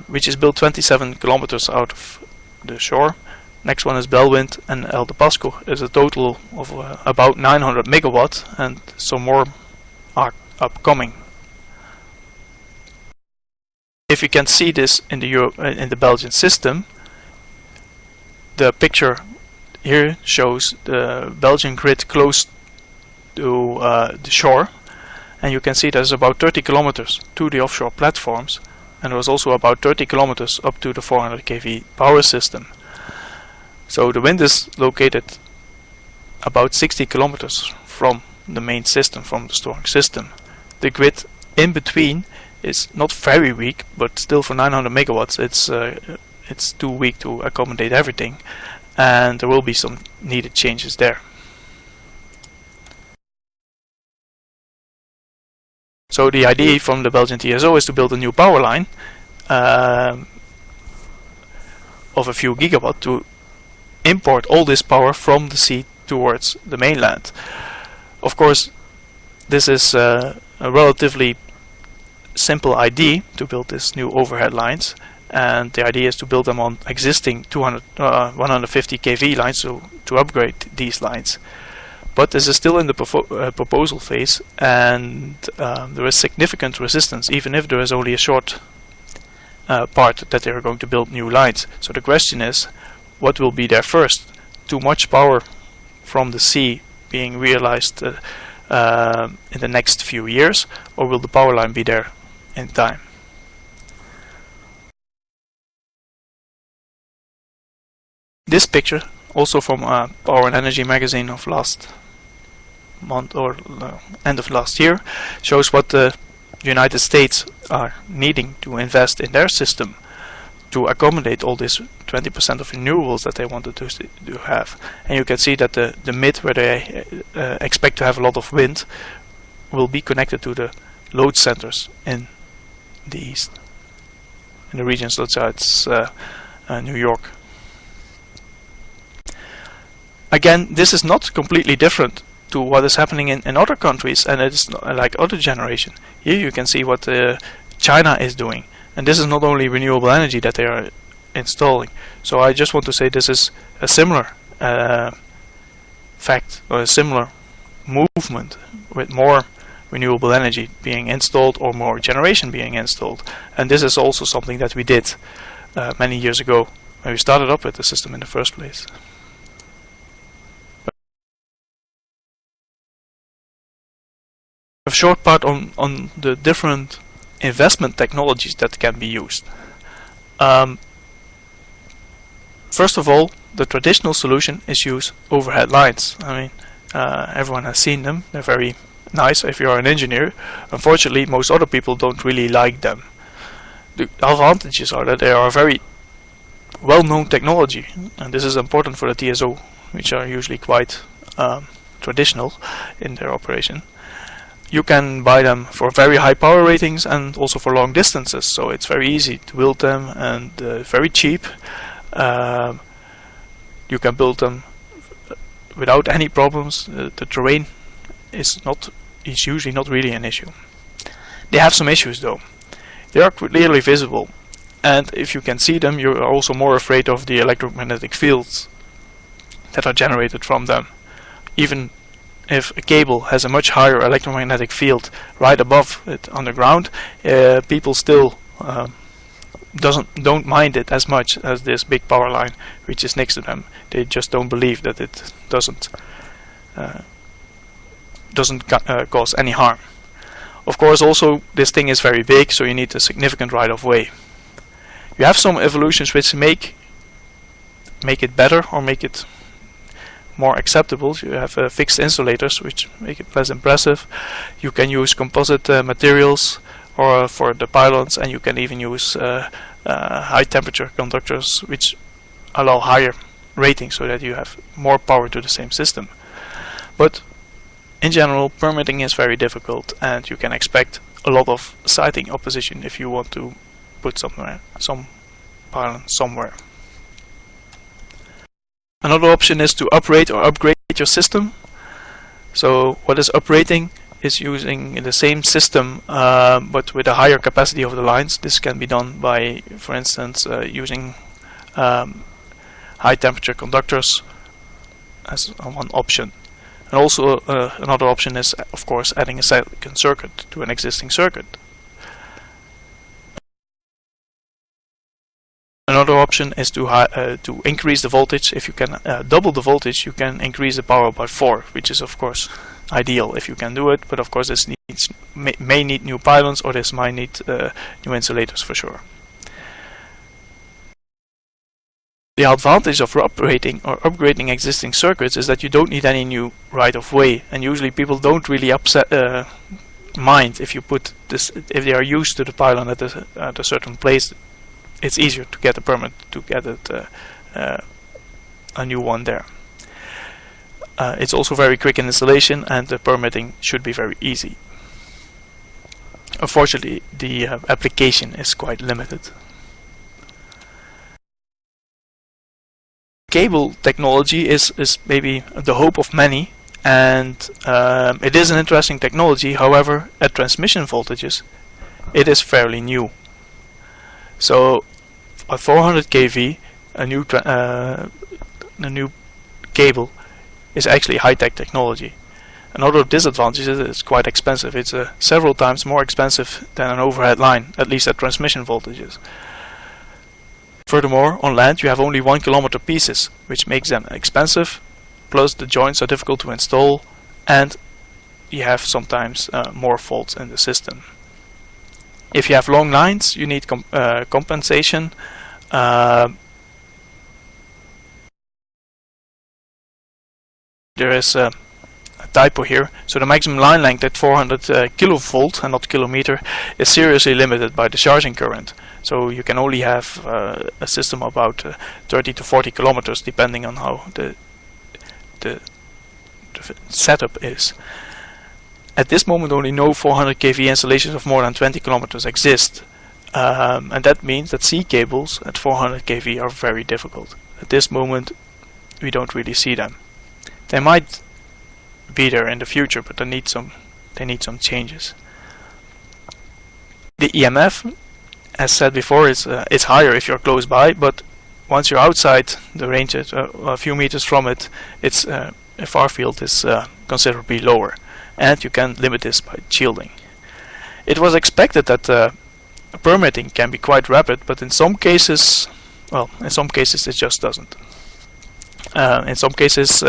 which is built 27 kilometers out of the shore. Next one is Belwind, and El de Pasco is a total of about 900 megawatt, and some more are upcoming. If you can see this in the Belgian system, the picture here shows the Belgian grid close to the shore, and you can see there's about 30 kilometers to the offshore platforms, and there was also about 30 kilometers up to the 400 kV power system. So the wind is located about 60 kilometers from the main system, from the storing system. The grid in between is not very weak, but still for 900 megawatts it's too weak to accommodate everything, and there will be some needed changes there. So the idea from the Belgian TSO is to build a new power line of a few gigawatt to import all this power from the sea towards the mainland. Of course, this is a relatively simple idea to build these new overhead lines, and the idea is to build them on existing 150 kV lines, so to upgrade these lines. But this is still in the proposal phase, and there is significant resistance, even if there is only a short part that they are going to build new lines. So the question is, what will be there first? Too much power from the sea being realized in the next few years, or will the power line be there in time? This picture, also from Power and Energy magazine of last month or end of last year, shows what the United States are needing to invest in their system to accommodate all this 20% of renewables that they wanted to have. And you can see that the mid, where they expect to have a lot of wind, will be connected to the load centers in the east, in the regions outside New York. Again, this is not completely different to what is happening in other countries, and it's not like other generation. Here you can see what China is doing, and this is not only renewable energy that they are installing. So I just want to say this is a similar fact, or a similar movement, with more renewable energy being installed or more generation being installed. And this is also something that we did many years ago when we started up with the system in the first place. A short part on the different investment technologies that can be used. First of all, the traditional solution is use overhead lines. I mean, everyone has seen them. They're very nice if you're an engineer. Unfortunately, most other people don't really like them. The advantages are that they are very well-known technology, and this is important for the TSO, which are usually quite traditional in their operation. You can buy them for very high power ratings and also for long distances, so it's very easy to build them and very cheap. You can build them without any problems. The terrain is usually not really an issue. They have some issues though. They are clearly visible, and if you can see them, you are also more afraid of the electromagnetic fields that are generated from them. Even if a cable has a much higher electromagnetic field right above it on the ground, people still don't mind it as much as this big power line which is next to them. They just don't believe that it doesn't cause any harm. Of course, also this thing is very big, so you need a significant right of way. You have some evolutions which make it better or make it more acceptable. You have fixed insulators which make it less impressive. You can use composite materials or for the pylons, and you can even use high temperature conductors which allow higher ratings so that you have more power to the same system. But in general, permitting is very difficult, and you can expect a lot of siting opposition if you want to put some pylon somewhere. Another option is to uprate or upgrade your system. So what is uprating is using the same system but with a higher capacity of the lines. This can be done by, for instance, using high temperature conductors as one option. And also another option is, of course, adding a second circuit to an existing circuit. Another option is to increase the voltage. If you can double the voltage, you can increase the power by 4, which is of course ideal if you can do it. But of course, this may need new pylons, or this might need new insulators for sure. The advantage of uprating or upgrading existing circuits is that you don't need any new right of way, and usually people don't really mind if you put this, if they are used to the pylon at a certain place. It's easier to get a permit to get it a new one there. It's also very quick in installation, and the permitting should be very easy. Unfortunately, the application is quite limited. Cable technology is maybe the hope of many, and it is an interesting technology. However, at transmission voltages, it is fairly new. So at 400 kV, a new cable is actually high-tech technology. Another disadvantage is it's quite expensive. It's several times more expensive than an overhead line, at least at transmission voltages. Furthermore, on land you have only 1 kilometer pieces, which makes them expensive, plus the joints are difficult to install, and you have sometimes more faults in the system. If you have long lines, you need compensation. There is a typo here. So the maximum line length at 400 kilovolt and not kilometer is seriously limited by the charging current. So you can only have a system about 30 to 40 kilometers, depending on how the setup is. At this moment, only no 400 kV installations of more than 20 kilometers exist, and that means that C cables at 400 kV are very difficult. At this moment, we don't really see them. They might be there in the future, but they need some changes. The EMF, as said before, is higher if you're close by, but once you're outside the range, a few meters from it, its far field is considerably lower, and you can limit this by shielding. It was expected that permitting can be quite rapid, but in some cases, it just doesn't. In some cases,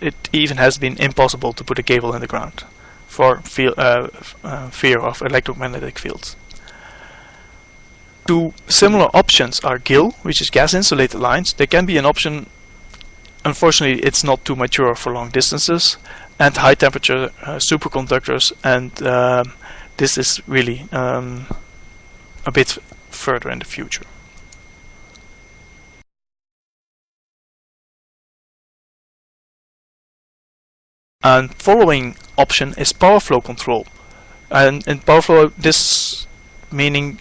it even has been impossible to put a cable in the ground for fear of electromagnetic fields. Two similar options are GIL, which is gas insulated lines. They can be an option. Unfortunately, it's not too mature for long distances, and high temperature superconductors, and this is really a bit further in the future. And following option is power flow control, and in power flow, this meaning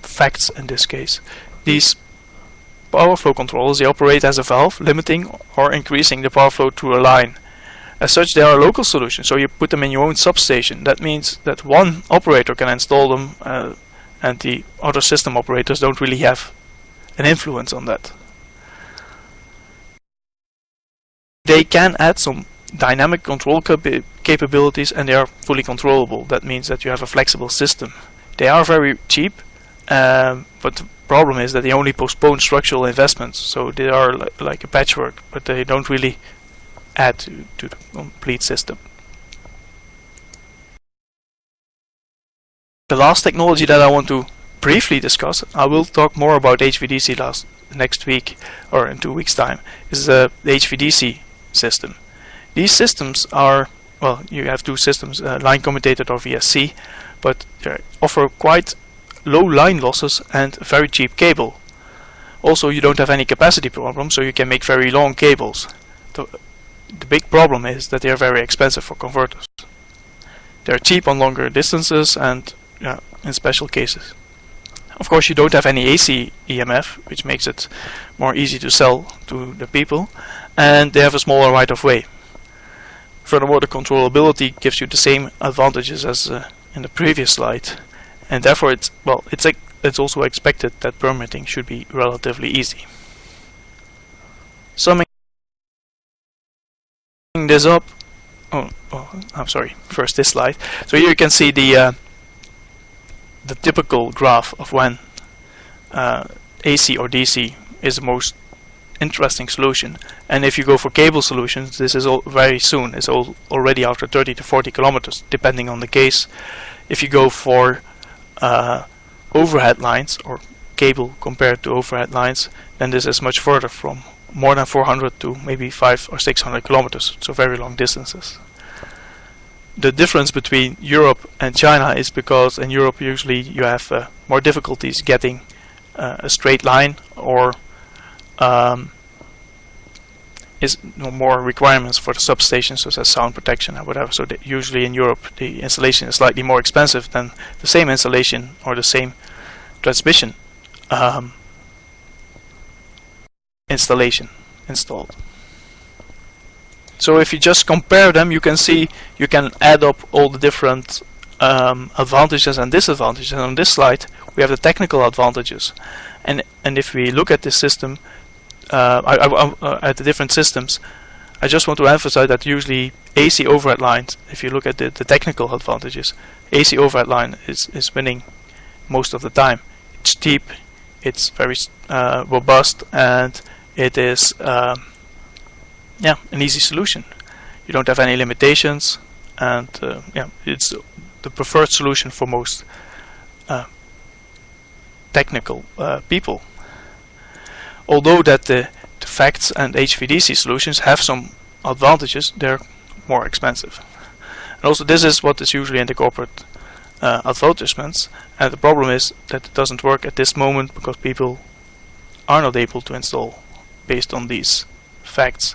facts in this case. These power flow controllers, they operate as a valve, limiting or increasing the power flow through a line. As such, they are a local solution, so you put them in your own substation. That means that one operator can install them, and the other system operators don't really have an influence on that. They can add some dynamic control capabilities, and they are fully controllable. That means that you have a flexible system. They are very cheap, but the problem is that they only postpone structural investments, so they are like a patchwork, but they don't really add to the complete system. The last technology that I want to briefly discuss, I will talk more about HVDC next week or in 2 weeks time, is the HVDC system. These systems are, well, you have two systems, line commutated or VSC, but they offer quite low line losses and a very cheap cable. Also, you don't have any capacity problem, so you can make very long cables. The big problem is that they are very expensive for converters. They are cheap on longer distances and in special cases. Of course, you don't have any AC EMF, which makes it more easy to sell to the people, and they have a smaller right of way. Furthermore, the controllability gives you the same advantages as in the previous slide, and therefore it's also expected that permitting should be relatively easy. Summing this up, I'm sorry, first this slide. So here you can see the typical graph of when AC or DC is the most interesting solution, and if you go for cable solutions, this is very soon. It's already after 30 to 40 kilometers, depending on the case. If you go for overhead lines or cable compared to overhead lines, then this is much further, from more than 400 to maybe 500 or 600 kilometers, so very long distances. The difference between Europe and China is because in Europe usually you have more difficulties getting a straight line, or is more requirements for the substations, such as sound protection or whatever. So usually in Europe the installation is slightly more expensive than the same installation or the same transmission installation installed. So if you just compare them, you can see you can add up all the different advantages and disadvantages. And on this slide we have the technical advantages, and if we look at this system, at the different systems, I just want to emphasize that usually AC overhead lines, if you look at the technical advantages, AC overhead line is winning most of the time. It's cheap, it's very robust, and it is an easy solution. You don't have any limitations, and it's the preferred solution for most technical people. Although that the FACTS and HVDC solutions have some advantages, they're more expensive. And also this is what is usually in the corporate advertisements, and the problem is that it doesn't work at this moment because people are not able to install based on these facts,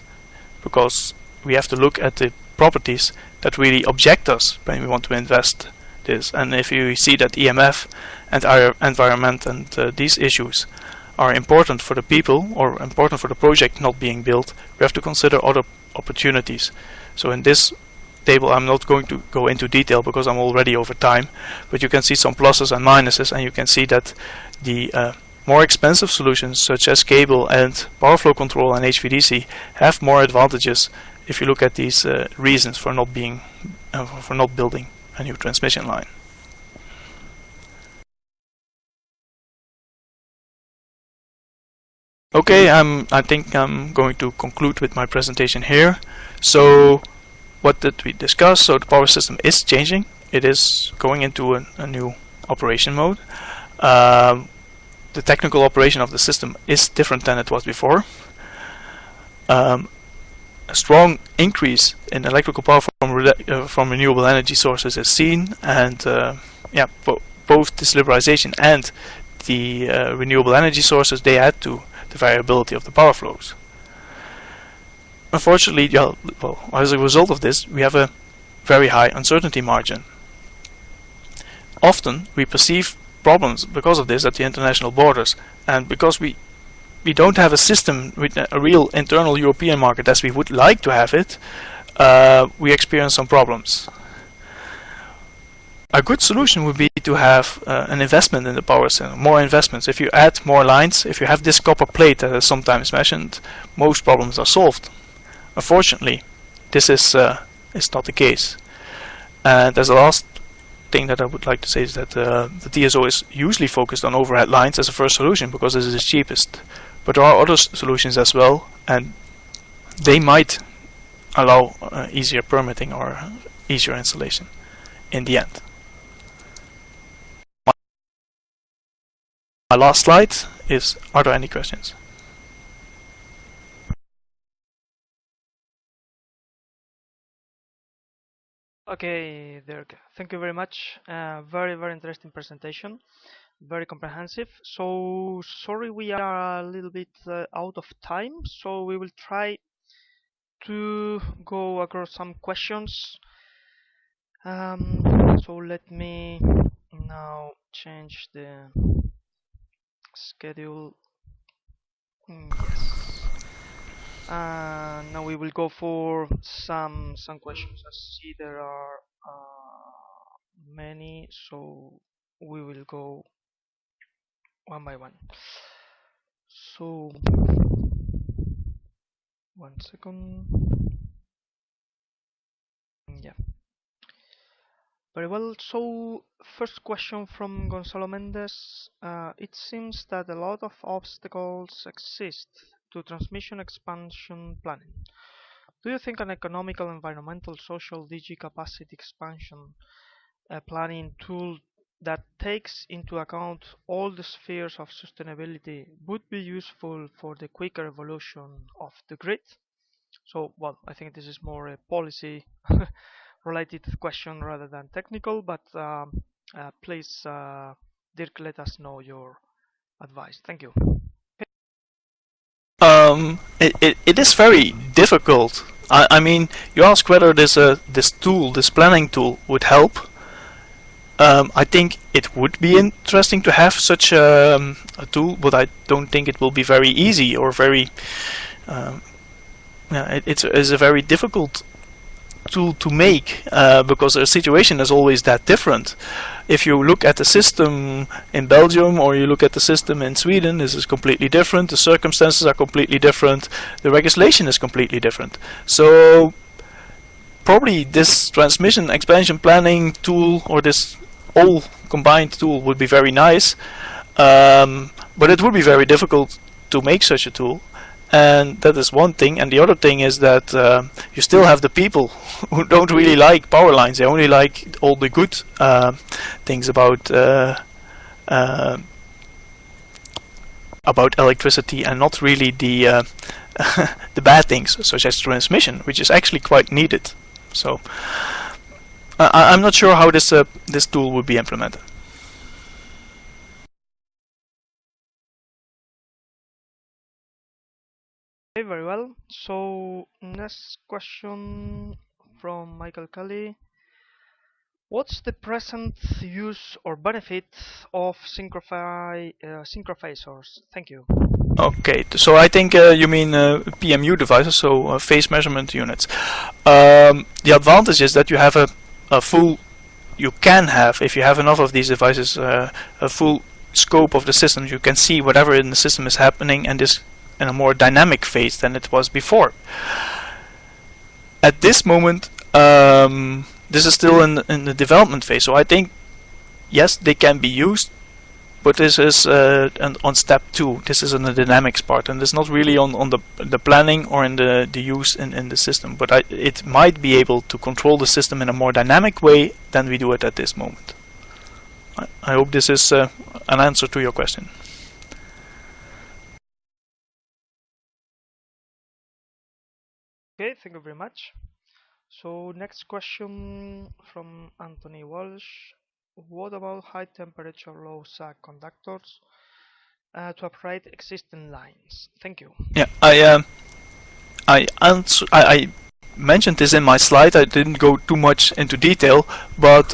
because we have to look at the properties that really object us when we want to invest this. And if you see that EMF and our environment and these issues are important for the people or important for the project not being built, we have to consider other opportunities. So in this table I'm not going to go into detail because I'm already over time, but you can see some pluses and minuses, and you can see that the more expensive solutions such as cable and power flow control and HVDC have more advantages if you look at these reasons for not building a new transmission line. Okay, I think I'm going to conclude with my presentation here. So what did we discuss? So the power system is changing. It is going into a new operation mode. the technical operation of the system is different than it was before. A strong increase in electrical power from renewable energy sources is seen, and both this liberalization and the renewable energy sources, they add to the variability of the power flows. Unfortunately, as a result of this, we have a very high uncertainty margin. Often we perceive problems because of this at the international borders, and because we don't have a system with a real internal European market as we would like to have it, we experience some problems. A good solution would be to have an investment in the power system, more investments. If you add more lines, if you have this copper plate that is sometimes mentioned, most problems are solved. Unfortunately, this is not the case. And as a last thing that I would like to say is that the TSO is usually focused on overhead lines as a first solution because this is the cheapest. But there are other solutions as well, and they might allow easier permitting or easier installation in the end. My last slide is, are there any questions? Okay, Dirk, thank you very much. Very, very interesting presentation, very comprehensive. So sorry we are a little bit out of time, so we will try to go across some questions. So let me now change the schedule. Yes. Now we will go for some questions. I see there are many, so we will go one by one. So 1 second. Yeah. Very well. So first question from Gonzalo Mendes. It seems that a lot of obstacles exist to transmission expansion planning. Do you think an economical, environmental, social, DG capacity expansion planning tool that takes into account all the spheres of sustainability would be useful for the quicker evolution of the grid? So, well, I think this is more a policy related question rather than technical, but please, Dirk, let us know your advice. Thank you. It is very difficult. I mean, you ask whether this planning tool would help. I think it would be interesting to have such a tool, but I don't think it will be very easy or very. It's a very difficult tool to make because the situation is always that different. If you look at the system in Belgium or you look at the system in Sweden, this is completely different. The circumstances are completely different. The legislation is completely different. So probably this transmission expansion planning tool or this all combined tool would be very nice, but it would be very difficult to make such a tool. And that is one thing, and the other thing is that you still have the people who don't really like power lines. They only like all the good things about electricity, and not really the the bad things, such as transmission, which is actually quite needed. So I'm not sure how this tool would be implemented. Very well. So next question from Michael Kelly. What's the present use or benefit of synchrophasors? Thank you. Okay, so I think you mean PMU devices, so phase measurement units. The advantage is that you have a full, you can have, if you have enough of these devices, a full scope of the system. You can see whatever in the system is happening, and this in a more dynamic phase than it was before. At this moment, this is still in the development phase, so I think yes, they can be used, but this is on step 2. This is in the dynamics part, and it's not really on the planning or in the use in the system, but it might be able to control the system in a more dynamic way than we do it at this moment. I hope this is an answer to your question. Okay, thank you very much. So next question from Anthony Walsh. What about high temperature low sag conductors to operate existing lines? Thank you. Yeah, I mentioned this in my slide. I didn't go too much into detail, but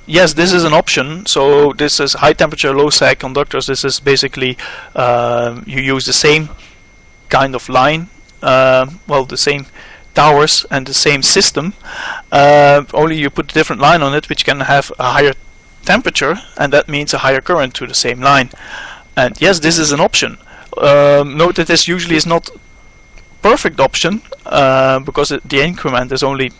yes, this is an option. So this is high temperature low sag conductors. This is basically you use the same kind of line, well, the same towers and the same system, only you put a different line on it which can have a higher temperature, and that means a higher current to the same line. And yes, this is an option. Note that this usually is not perfect option, because the increment is only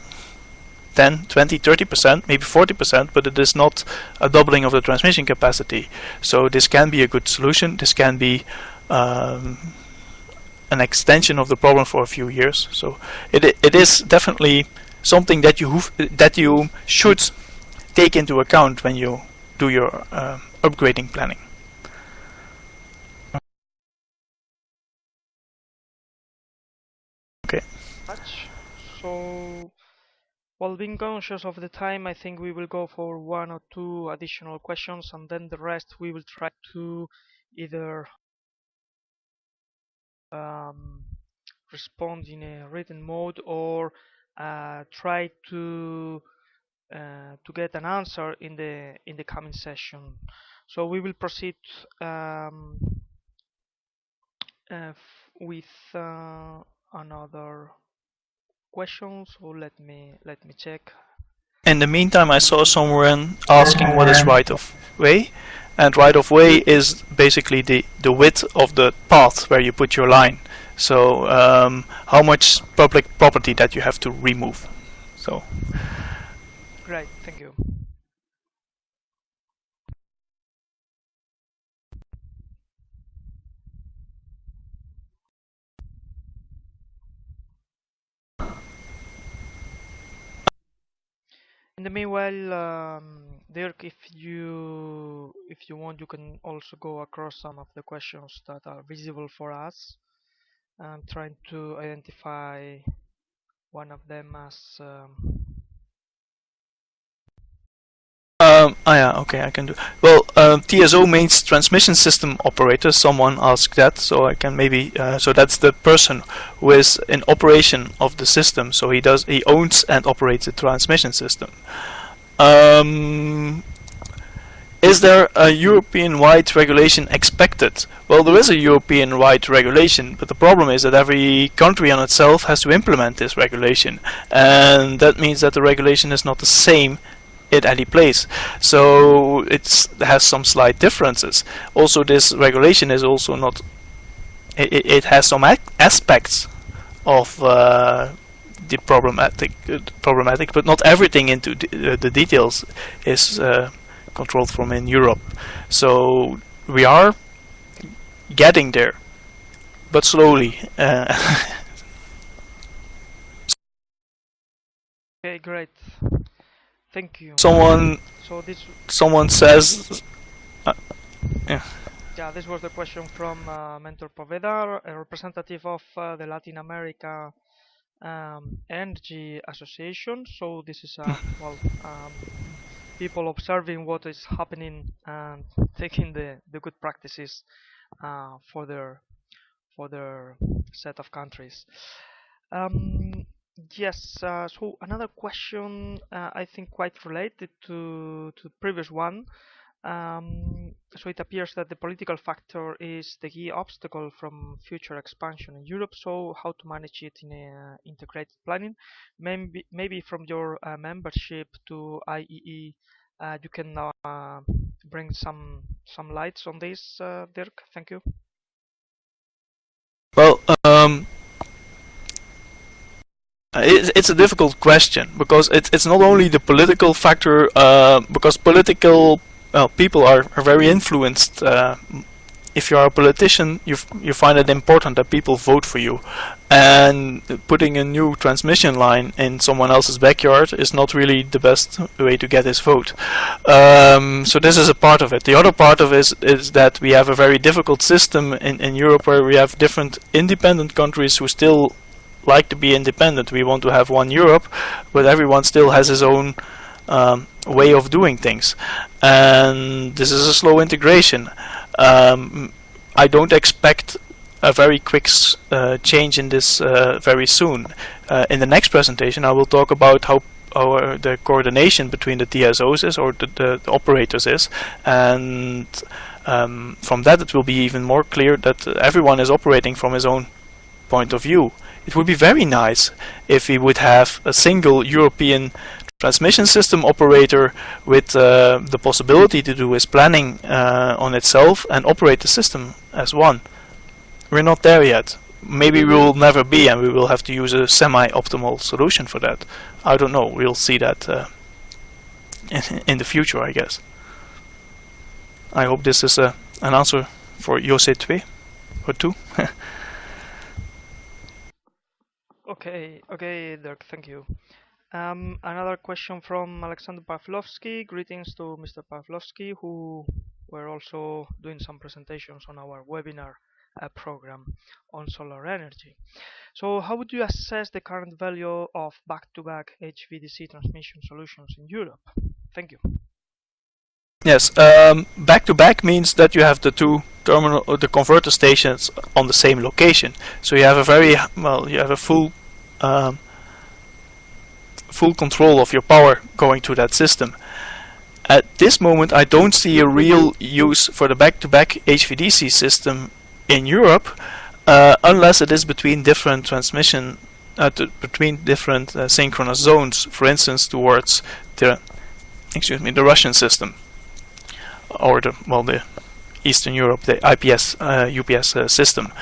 10, 20, 30%, maybe 40%, but it is not a doubling of the transmission capacity. So this can be a good solution. This can be an extension of the problem for a few years. So it is definitely something that you should take into account when you do your upgrading planning. Okay. So, while being conscious of the time, I think we will go for 1 or 2 additional questions, and then the rest we will try to either respond in a written mode or try to get an answer in the coming session. So we will proceed with another question. So let me check. In the meantime, I saw someone asking what is right of way, and right of way is basically the width of the path where you put your line. So how much public property that you have to remove. So great, thank you. In the meanwhile, Dirk, if you want, you can also go across some of the questions that are visible for us. I'm trying to identify one of them as. Yeah, okay, I can do. Well, TSO means transmission system operator. Someone asked that, so I can maybe. So that's the person who is in operation of the system. So he owns and operates the transmission system. Is there a European-wide regulation expected? Well, there is a European-wide regulation, but the problem is that every country on itself has to implement this regulation, and that means that the regulation is not the same in any place. So it has some slight differences. Also, this regulation is also not. It has some aspects of the problematic, but not everything into the details is controlled from in Europe. So we are getting there, but slowly. Okay, great. Thank you. Someone says. Yeah. Yeah, this was the question from Mentor Poveda, a representative of the Latin America Energy Association. So this is people observing what is happening and taking the good practices for their set of countries. Yes, so another question I think quite related to the previous one. So it appears that the political factor is the key obstacle from future expansion in Europe. So how to manage it in integrated planning? Maybe from your membership to IEE, you can bring some lights on this, Dirk. Thank you. Well, it's a difficult question because it's not only the political factor, because political people are very influenced. If you are a politician, you find it important that people vote for you, and putting a new transmission line in someone else's backyard is not really the best way to get his vote. So this is a part of it. The other part of it is that we have a very difficult system in Europe where we have different independent countries who still like to be independent. We want to have one Europe, but everyone still has his own way of doing things, and this is a slow integration. I don't expect a very quick change in this very soon. In the next presentation, I will talk about how the coordination between the TSOs is, or the operators is, and from that it will be even more clear that everyone is operating from his own point of view. It would be very nice if we would have a single European transmission system operator with the possibility to do his planning on itself and operate the system as one. We're not there yet. Maybe we will never be, and we will have to use a semi-optimal solution for that. I don't know. We'll see that in the future, I guess. I hope this is an answer for Jose 2 or 2. Okay, Dirk, thank you. Another question from Alexander Pavlovsky. Greetings to Mr. Pavlovsky, who were also doing some presentations on our webinar program on solar energy. So how would you assess the current value of back-to-back HVDC transmission solutions in Europe? Thank you. Yes, back-to-back means that you have the two terminal or the converter stations on the same location. So you have a full full control of your power going to that system. At this moment, I don't see a real use for the back-to-back HVDC system in Europe, unless it is between different transmission, between different synchronous zones. For instance, towards the Russian system, or the Eastern Europe, the IPS UPS system.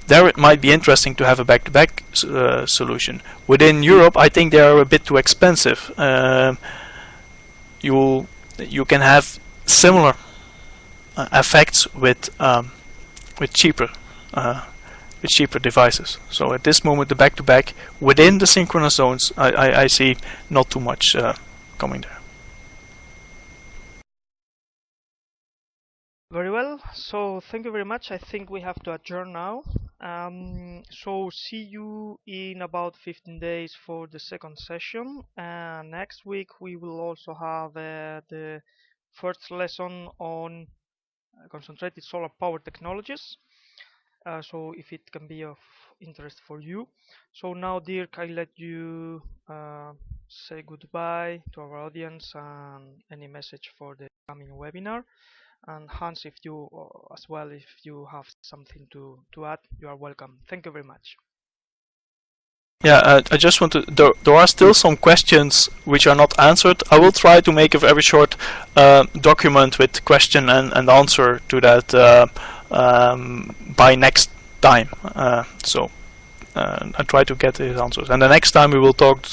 There it might be interesting to have a back-to-back solution. Within Europe, I think they are a bit too expensive. You can have similar effects with cheaper devices. So at this moment, the back-to-back within the synchronous zones, I see not too much coming there. Very well, so thank you very much. I think we have to adjourn now. So see you in about 15 days for the second session. And next week we will also have the first lesson on concentrated solar power technologies. So if it can be of interest for you. So now, Dirk, I let you say goodbye to our audience and any message for the coming webinar. And Hans, if you as well, if you have something to add, you are welcome. Thank you very much. Yeah, I just want to. There are still some questions which are not answered. I will try to make a very short document with question and answer to that by next time. I try to get his answers, and the next time we will talk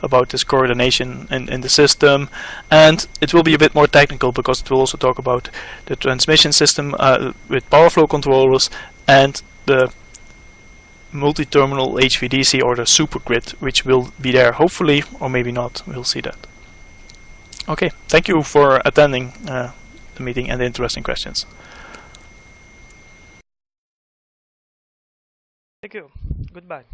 about this coordination in the system, and it will be a bit more technical because it will also talk about the transmission system with power flow controllers and the multi-terminal HVDC or the supergrid, which will be there hopefully, or maybe not. We'll see that. Okay, thank you for attending the meeting and the interesting questions. Thank you. Goodbye.